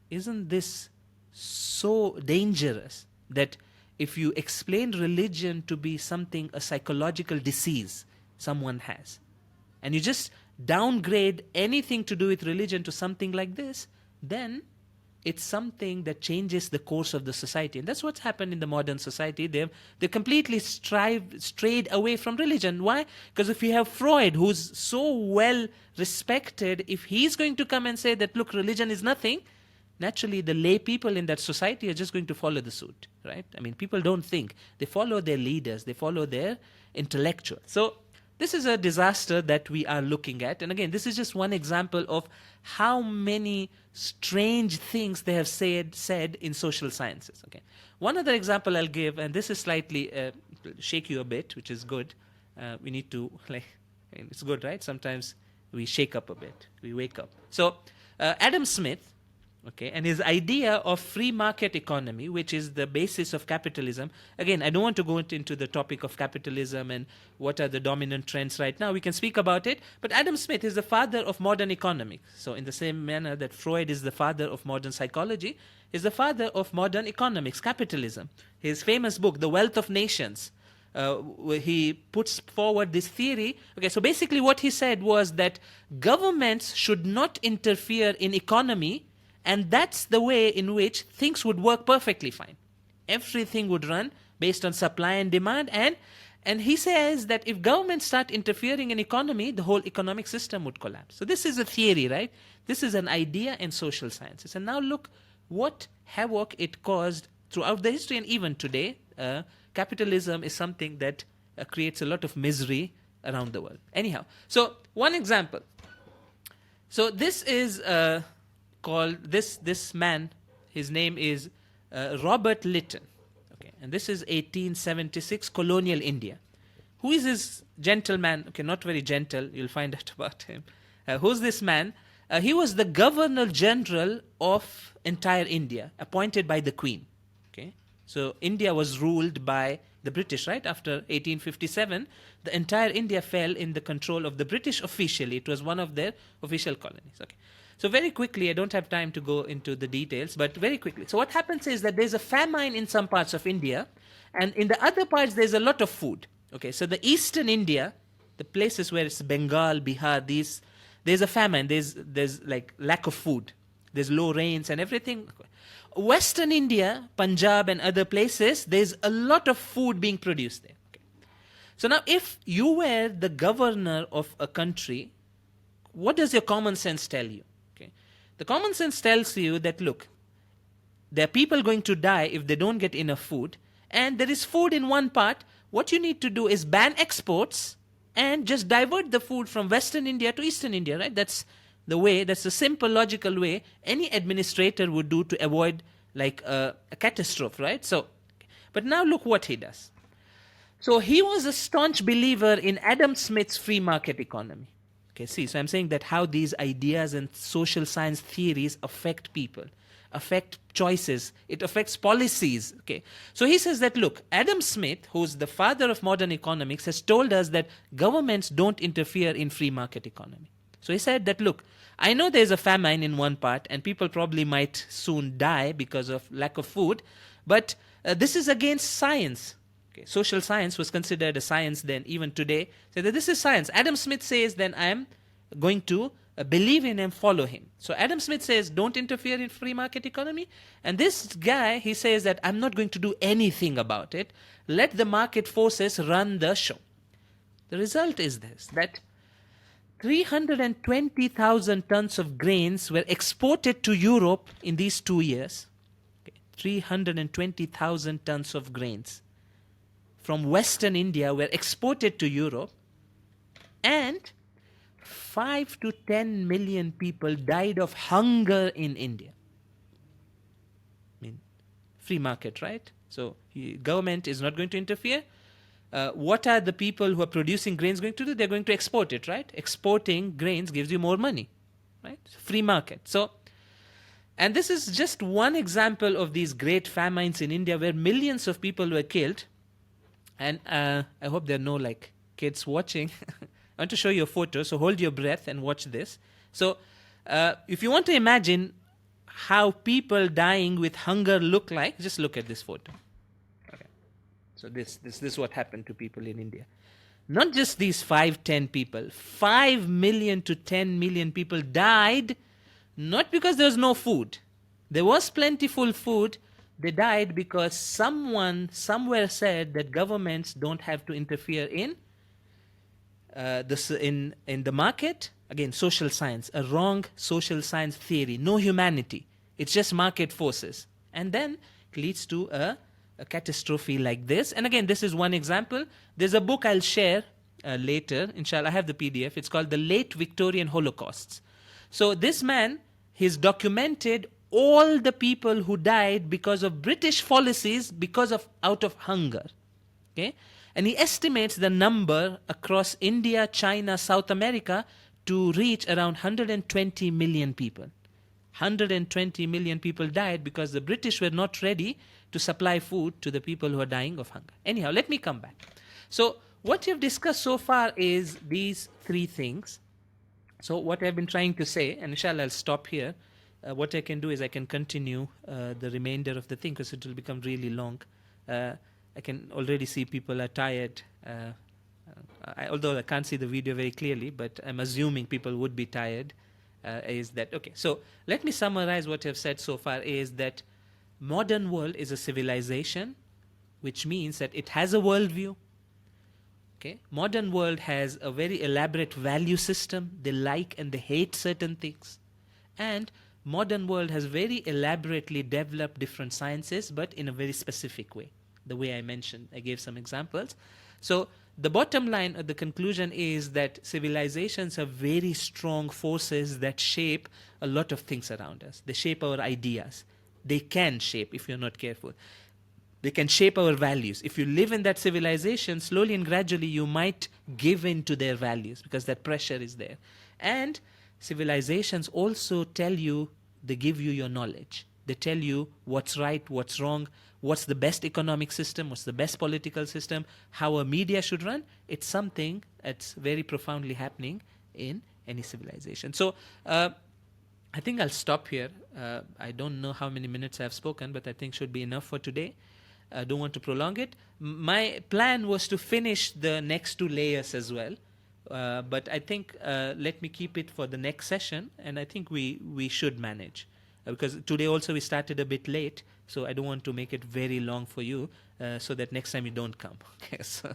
Isn't this so dangerous that if you explain religion to be something, a psychological disease someone has, and you just downgrade anything to do with religion to something like this, then it's something that changes the course of the society. And that's what's happened in the modern society. They completely strayed away from religion. Why? Because if you have Freud, who's so well respected, if he's going to come and say that, look, religion is nothing, naturally the lay people in that society are just going to follow the suit, right? I mean, people don't think. They follow their leaders. They follow their intellectuals. So this is a disaster that we are looking at. And again, this is just one example of how many strange things they have said in social sciences. Okay. One other example I'll give, and this is slightly shake you a bit, which is good. We need to, it's good, right? Sometimes we shake up a bit. We wake up. So Adam Smith, okay, and his idea of free market economy, which is the basis of capitalism. Again, I don't want to go into the topic of capitalism and what are the dominant trends right now. We can speak about it, but Adam Smith is the father of modern economics. So in the same manner that Freud is the father of modern psychology, is the father of modern economics, capitalism. His famous book, The Wealth of Nations, where he puts forward this theory. Okay, so basically what he said was that governments should not interfere in economy, and that's the way in which things would work perfectly fine. Everything would run based on supply and demand. And he says that if governments start interfering in economy, the whole economic system would collapse. So this is a theory, right? This is an idea in social sciences. And now look what havoc it caused throughout the history and even today. Capitalism is something that creates a lot of misery around the world. Anyhow, so one example. So this is called this man, his name is Robert Lytton, okay, and this is 1876 colonial India. Who is this gentleman? Okay, not very gentle, you'll find out about him. Who's this man? He was the Governor General of entire India, appointed by the Queen. Okay, so India was ruled by the British, right? After 1857, the entire India fell in the control of the British officially. It was one of their official colonies. Okay. So very quickly, I don't have time to go into the details, but very quickly. So what happens is that there's a famine in some parts of India, and in the other parts, there's a lot of food. Okay, so the eastern India, the places where it's Bengal, Bihar, there's a famine, there's like lack of food. There's low rains and everything. Western India, Punjab and other places, there's a lot of food being produced there. Okay. So now if you were the governor of a country, what does your common sense tell you? The common sense tells you that, look, there are people going to die if they don't get enough food, and there is food in one part. What you need to do is ban exports and just divert the food from Western India to Eastern India, right? That's the way, that's the simple logical way any administrator would do to avoid like a catastrophe, right? So, but now look what he does. So he was a staunch believer in Adam Smith's free market economy. Okay, see, so I'm saying that how these ideas and social science theories affect people, affect choices, it affects policies. Okay, so he says that, look, Adam Smith, who's the father of modern economics, has told us that governments don't interfere in free market economy. So he said that, look, I know there's a famine in one part and people probably might soon die because of lack of food, but this is against science. Okay, social science was considered a science then, even today. So that this is science. Adam Smith says, then I am going to believe in and follow him. So Adam Smith says, don't interfere in free market economy. And this guy, he says that I'm not going to do anything about it. Let the market forces run the show. The result is this, that 320,000 tons of grains were exported to Europe in these 2 years. Okay, 320,000 tons of grains from Western India were exported to Europe, and 5 to 10 million people died of hunger in India. I mean, free market, right? So government is not going to interfere. What are the people who are producing grains going to do? They're going to export it, right? Exporting grains gives you more money, right? Free market. So, and this is just one example of these great famines in India where millions of people were killed. And I hope there are no like kids watching. I want to show you a photo, so hold your breath and watch this. So if you want to imagine how people dying with hunger look like, just look at this photo. Okay. So this is what happened to people in India. Not just these 5-10 people, 5 million to 10 million people died, not because there was no food. There was plentiful food. They died because someone somewhere said that governments don't have to interfere in in the market. Again, social science, a wrong social science theory, no humanity. It's just market forces. And then it leads to a catastrophe like this. And again, this is one example. There's a book I'll share later, inshallah. I have the PDF. It's called The Late Victorian Holocausts. So this man, he's documented all the people who died because of British policies, out of hunger. Okay? And he estimates the number across India, China, South America to reach around 120 million people. 120 million people died because the British were not ready to supply food to the people who are dying of hunger. Anyhow, let me come back. So what you've discussed so far is these three things. So what I've been trying to say, and inshallah I'll stop here. What I can do is I can continue the remainder of the thing because it will become really long. I can already see people are tired. Although I can't see the video very clearly, but I'm assuming people would be tired. Is that okay? So let me summarize what I've said so far. Is that modern world is a civilization, which means that it has a worldview. Okay, modern world has a very elaborate value system. They like and they hate certain things, and modern world has very elaborately developed different sciences, but in a very specific way. The way I mentioned, I gave some examples. So the bottom line or the conclusion is that civilizations are very strong forces that shape a lot of things around us. They shape our ideas. They can shape, if you're not careful. They can shape our values. If you live in that civilization, slowly and gradually you might give in to their values because that pressure is there. And civilizations also tell you, they give you your knowledge. They tell you what's right, what's wrong, what's the best economic system, what's the best political system, how a media should run. It's something that's very profoundly happening in any civilization. So I think I'll stop here. I don't know how many minutes I've spoken, but I think should be enough for today. I don't want to prolong it. My plan was to finish the next two layers as well. But I think let me keep it for the next session, and I think we should manage. Because today also we started a bit late, so I don't want to make it very long for you, so that next time you don't come. Okay, so,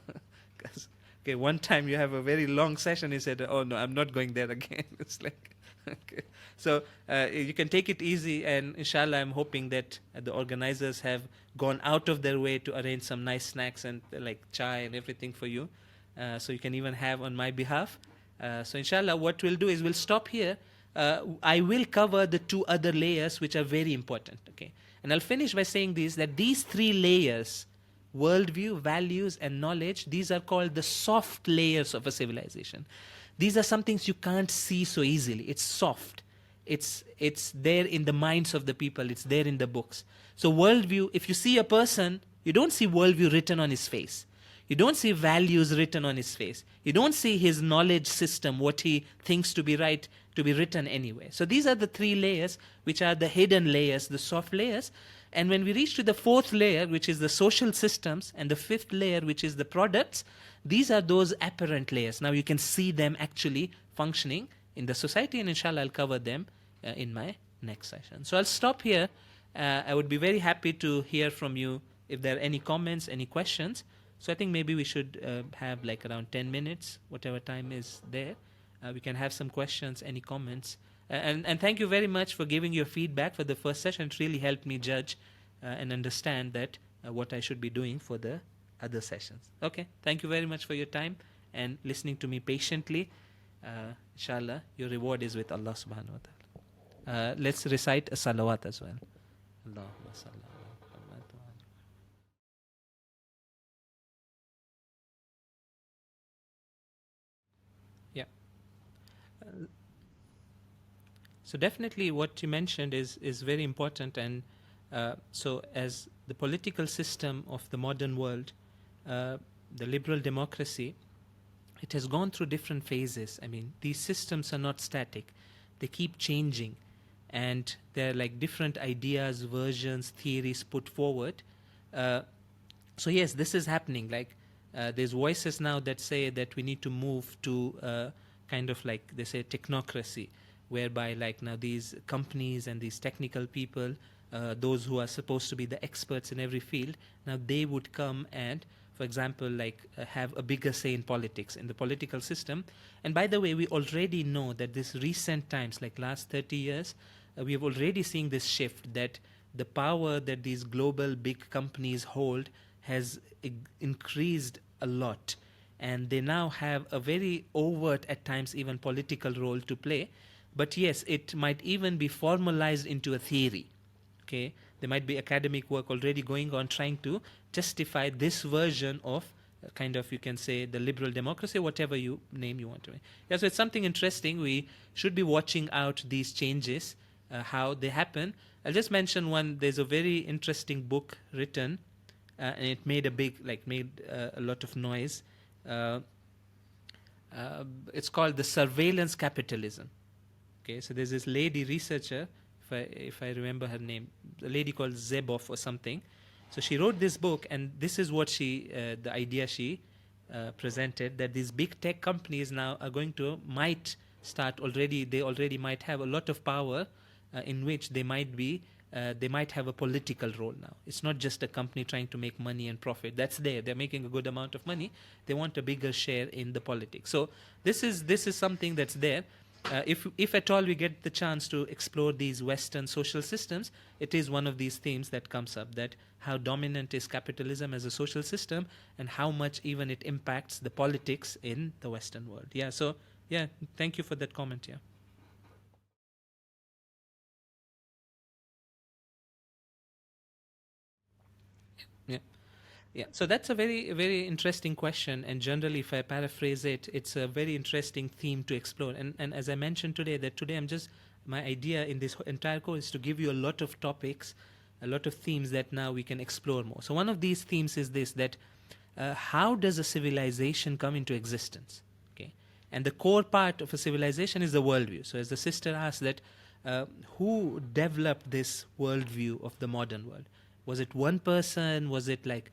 'cause Okay, one time you have a very long session, he said, "Oh no, I'm not going there again." It's like, okay. So you can take it easy, and inshallah, I'm hoping that the organizers have gone out of their way to arrange some nice snacks and like chai and everything for you, so you can even have on my behalf. So inshallah, what we'll do is we'll stop here. I will cover the two other layers which are very important. Okay, and I'll finish by saying this: that these three layers, worldview, values, and knowledge, these are called the soft layers of a civilization. These are some things you can't see so easily. It's soft. It's there in the minds of the people. It's there in the books. So worldview, if you see a person, you don't see worldview written on his face. You don't see values written on his face. You don't see his knowledge system, what he thinks to be right, to be written anywhere. So these are the three layers, which are the hidden layers, the soft layers. And when we reach to the fourth layer, which is the social systems, and the fifth layer, which is the products, these are those apparent layers. Now you can see them actually functioning in the society, and inshallah I'll cover them in my next session. So I'll stop here. I would be very happy to hear from you if there are any comments, any questions. So I think maybe we should have like around 10 minutes, whatever time is there. We can have some questions, any comments. And thank you very much for giving your feedback for the first session. It really helped me judge and understand that what I should be doing for the other sessions. Okay, thank you very much for your time and listening to me patiently. Inshallah, your reward is with Allah subhanahu wa ta'ala. Let's recite a salawat as well. Allahumma salli ala Muhammad wa ala. Yeah. So definitely what you mentioned is very important, and so as the political system of the modern world, the liberal democracy, it has gone through different phases. I mean, these systems are not static. They keep changing, and they're like different ideas, versions, theories put forward. So yes, this is happening. Like there's voices now that say that we need to move to kind of like they say technocracy, whereby like now these companies and these technical people, those who are supposed to be the experts in every field, now they would come and, for example, like have a bigger say in politics, in the political system. And by the way, we already know that this recent times, like last 30 years, we have already seen this shift, that the power that these global big companies hold has increased a lot, and they now have a very overt, at times even political role to play. But yes, it might even be formalized into a theory. Okay, there might be academic work already going on trying to justify this version of kind of, you can say, the liberal democracy, whatever you name you want to. Yeah, so it's something interesting. We should be watching out these changes, how they happen. I'll just mention one. There's a very interesting book written, and it made a lot of noise. It's called The Surveillance Capitalism. Okay, so there's this lady researcher, if I remember her name, a lady called Zeboff or something. So she wrote this book, and this is what the idea she presented, that these big tech companies now are going to they already might have a lot of power, in which they might have a political role now. It's not just a company trying to make money and profit. That's there. They're making a good amount of money. They want a bigger share in the politics. So this is something that's there. If at all we get the chance to explore these Western social systems, it is one of these themes that comes up, that how dominant is capitalism as a social system, and how much even it impacts the politics in the Western world. Yeah, so, yeah, thank you for that comment, yeah. Yeah. Yeah, so that's a very, very interesting question. And generally, if I paraphrase it, it's a very interesting theme to explore. And as I mentioned today, my idea in this entire course is to give you a lot of topics, a lot of themes that now we can explore more. So one of these themes is this, that how does a civilization come into existence? Okay, and the core part of a civilization is the worldview. So as the sister asked that, who developed this worldview of the modern world? Was it one person? Was it like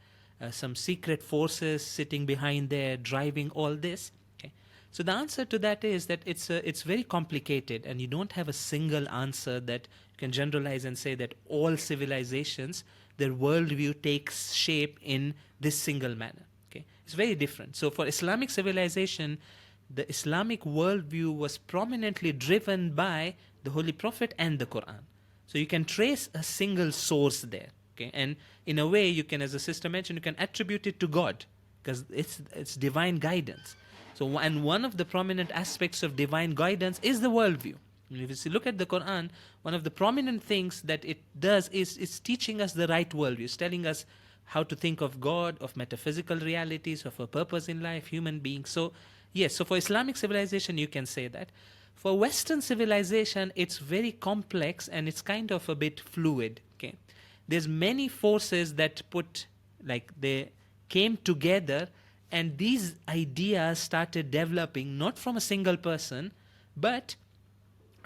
some secret forces sitting behind there driving all this? Okay. So the answer to that is that it's very complicated, and you don't have a single answer that you can generalize and say that all civilizations, their worldview takes shape in this single manner. Okay. It's very different. So for Islamic civilization, the Islamic worldview was prominently driven by the Holy Prophet and the Quran. So you can trace a single source there. Okay, and in a way, you can, as the sister mentioned, you can attribute it to God because it's divine guidance. So, and one of the prominent aspects of divine guidance is the worldview. And if you look at the Quran, one of the prominent things that it does is it's teaching us the right worldview. It's telling us how to think of God, of metaphysical realities, of a purpose in life, human beings. So, yes, so for Islamic civilization, you can say that. For Western civilization, it's very complex and it's kind of a bit fluid. Okay, there's many forces that they came together, and these ideas started developing not from a single person, but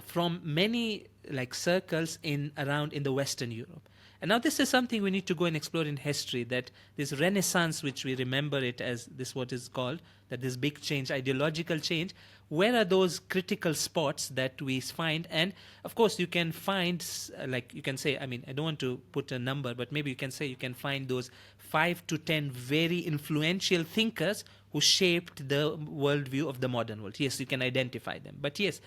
from many circles in the Western Europe. And now this is something we need to go and explore in history, that this Renaissance, which we remember it as this what is called, that this big change, ideological change, where are those critical spots that we find? And of course you can find, you can say, I mean, I don't want to put a number, but maybe you can say you can find those 5 to 10 very influential thinkers who shaped the worldview of the modern world. Yes, you can identify them. But yes,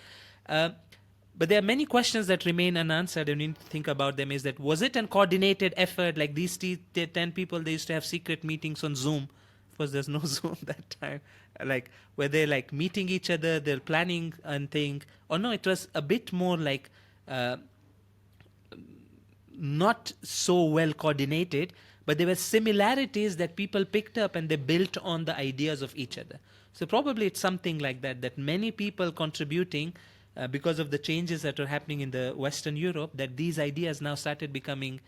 but there are many questions that remain unanswered, and we need to think about them. Is that, was it a coordinated effort? Like these 10 people, they used to have secret meetings on Zoom. Of course, there's no Zoom that time. Were they meeting each other, they're planning and thing? Or no, it was a bit more not so well coordinated, but there were similarities that people picked up and they built on the ideas of each other. So probably it's something like that many people contributing because of the changes that were happening in the Western Europe, that these ideas now started becoming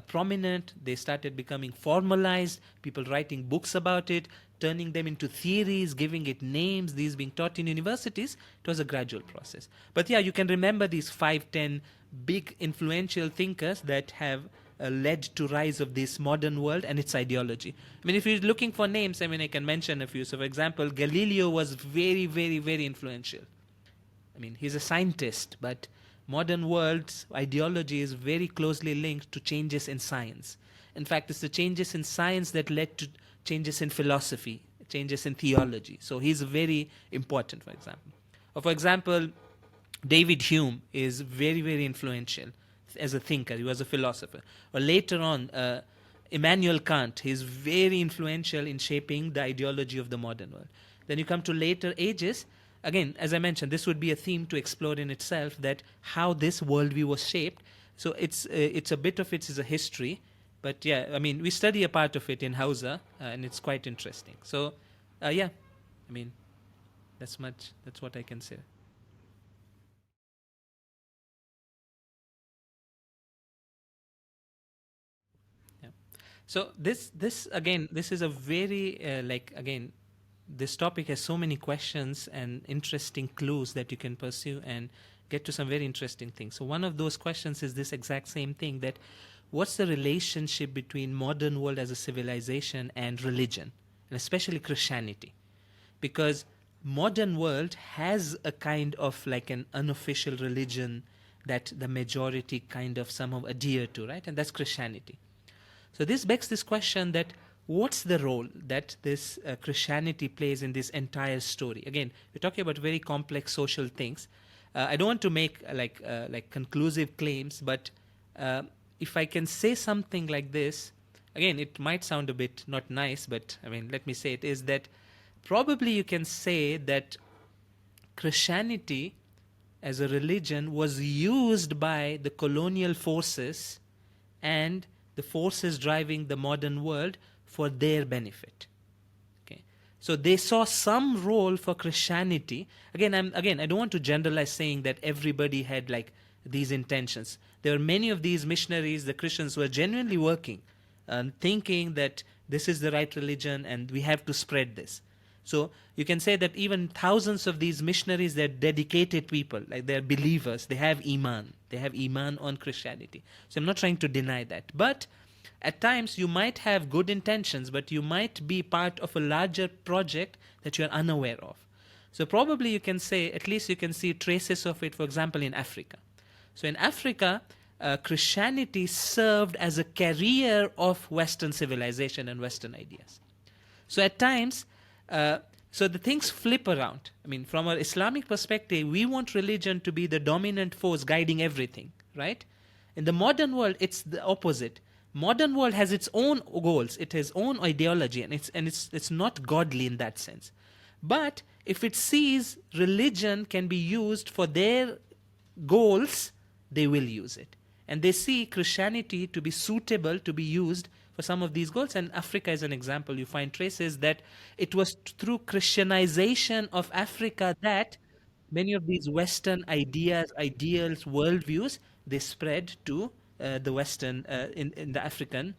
prominent, they started becoming formalized, people writing books about it, turning them into theories, giving it names, these being taught in universities. It was a gradual process. But yeah, you can remember these 5-10 big influential thinkers that have led to rise of this modern world and its ideology. I mean, if you're looking for names, I mean, I can mention a few. So for example, Galileo was very, very, very influential. I mean, he's a scientist, but modern world's ideology is very closely linked to changes in science. In fact, it's the changes in science that led to changes in philosophy, changes in theology. So he's very important, for example. Or for example, David Hume is very, very influential as a thinker. He was a philosopher. Or later on, Immanuel Kant, he's very influential in shaping the ideology of the modern world. Then you come to later ages. Again, as I mentioned, this would be a theme to explore in itself, that how this worldview was shaped. So it's a bit of it is a history, but yeah, I mean, we study a part of it in Hausa, and it's quite interesting. So, yeah, I mean, that's what I can say. Yeah. So this again, this is a very again, this topic has so many questions and interesting clues that you can pursue and get to some very interesting things. So one of those questions is this exact same thing, that what's the relationship between modern world as a civilization and religion, and especially Christianity? Because modern world has a kind of an unofficial religion that the majority kind of somehow adhere to, right? And that's Christianity. So this begs this question, that what's the role that this Christianity plays in this entire story? Again, we're talking about very complex social things. I don't want to make conclusive claims, but if I can say something like this, again, it might sound a bit not nice, but I mean, let me say it, is that probably you can say that Christianity as a religion was used by the colonial forces and the forces driving the modern world for their benefit. Okay, so they saw some role for Christianity. Again, I don't want to generalize saying that everybody had these intentions. There were many of these missionaries, the Christians, were genuinely working and thinking that this is the right religion and we have to spread this. So you can say that even thousands of these missionaries, they're dedicated people, they're believers, they have Iman on Christianity. So I'm not trying to deny that. But at times you might have good intentions, but you might be part of a larger project that you're unaware of. So probably you can say, at least you can see traces of it, for example, in Africa. So in Africa, Christianity served as a carrier of Western civilization and Western ideas. So at times, uh, so the things flip around. I mean, from an Islamic perspective, we want religion to be the dominant force guiding everything, right? In the modern world, it's the opposite. Modern world has its own goals, it has own ideology, and it's not godly in that sense. But if it sees religion can be used for their goals, they will use it. And they see Christianity to be suitable to be used for some of these goals. And Africa is an example. You find traces that it was through Christianization of Africa that many of these Western ideas, ideals, worldviews, they spread to the Western, in the African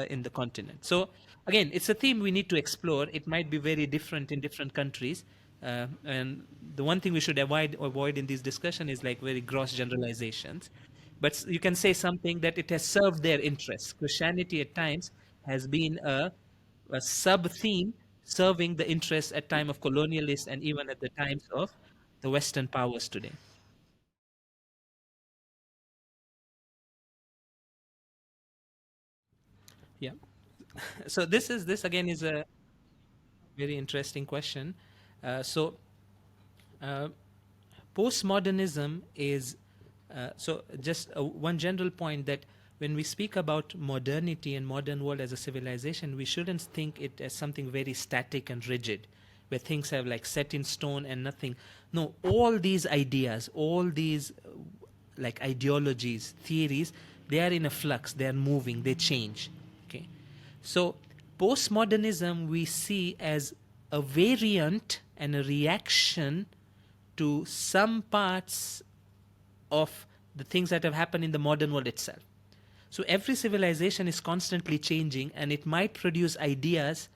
in the continent. So again, it's a theme we need to explore. It might be very different in different countries. And the one thing we should avoid in this discussion is like very gross generalizations. But you can say something that it has served their interests. Christianity at times has been a sub theme serving the interests at time of colonialists and even at the times of the Western powers today. Yeah. So this again is a very interesting question. So uh, postmodernism is so just one general point that when we speak about modernity and modern world as a civilization, we shouldn't think it as something very static and rigid, where things have like set in stone and nothing. No, all these ideas, all these like ideologies, theories, they are in a flux, they are moving, they change. Okay, so postmodernism we see as a variant and a reaction to some parts of the things that have happened in the modern world itself. So every civilization is constantly changing and it might produce ideas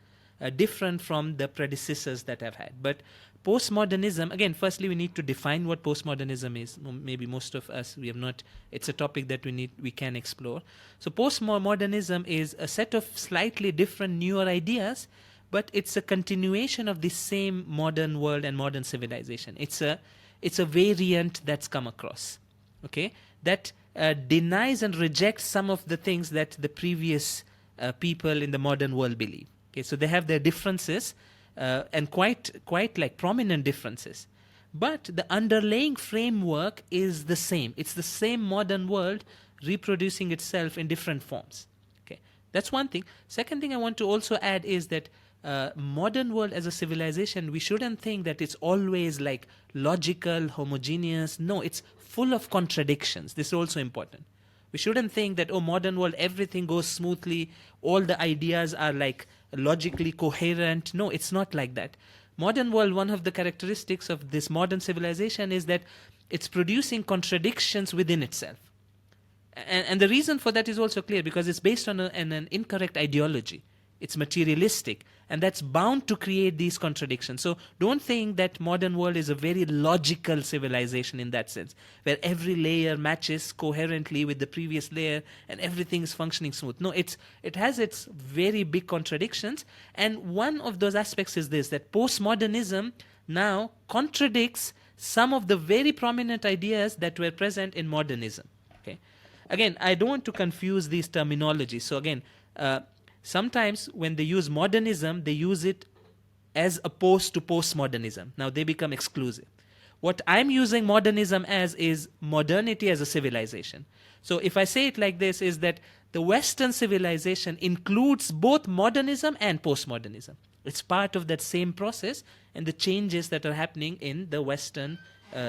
different from the predecessors that have had. But postmodernism, again, firstly, we need to define what postmodernism is. Maybe most of us, we have not, it's a topic that we can explore. So postmodernism is a set of slightly different, newer ideas, but it's a continuation of the same modern world and modern civilization. It's a variant that's come across, okay, that denies and rejects some of the things that the previous people in the modern world believe. Okay, so they have their differences and quite like prominent differences, but the underlying framework is the same. It's the same modern world reproducing itself in different forms. Okay, that's one thing. Second thing I want to also add is that modern world as a civilization, we shouldn't think that it's always like logical, homogeneous. No, it's full of contradictions. This is also important. We shouldn't think that, oh, modern world, everything goes smoothly, all the ideas are like logically coherent. No, it's not like that. Modern world, one of the characteristics of this modern civilization is that it's producing contradictions within itself. And the reason for that is also clear because it's based on an incorrect ideology. It's materialistic, and that's bound to create these contradictions. So don't think that modern world is a very logical civilization in that sense, where every layer matches coherently with the previous layer and everything is functioning smooth. No, it has its very big contradictions, and one of those aspects is this, that postmodernism now contradicts some of the very prominent ideas that were present in modernism. Okay, again, I don't want to confuse these terminologies. So again, sometimes when they use modernism, they use it as opposed to postmodernism. Now they become exclusive. What I'm using modernism as is modernity as a civilization. So if I say it like this, is that the Western civilization includes both modernism and postmodernism. It's part of that same process and the changes that are happening in the Western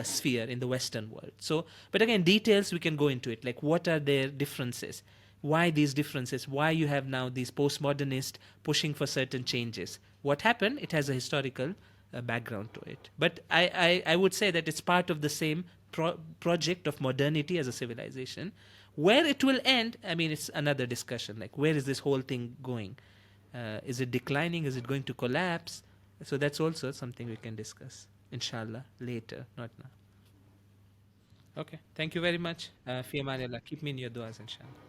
sphere, in the Western world. So, but again, details we can go into it, like what are their differences? Why these differences? Why you have now these postmodernists pushing for certain changes? What happened? It has a historical background to it. But I would say that it's part of the same project of modernity as a civilization. Where it will end, I mean, it's another discussion. Like, where is this whole thing going? Is it declining? Is it going to collapse? So that's also something we can discuss, inshallah, later, not now. Okay. Thank you very much. Fi amanillah. Keep me in your du'as, inshallah.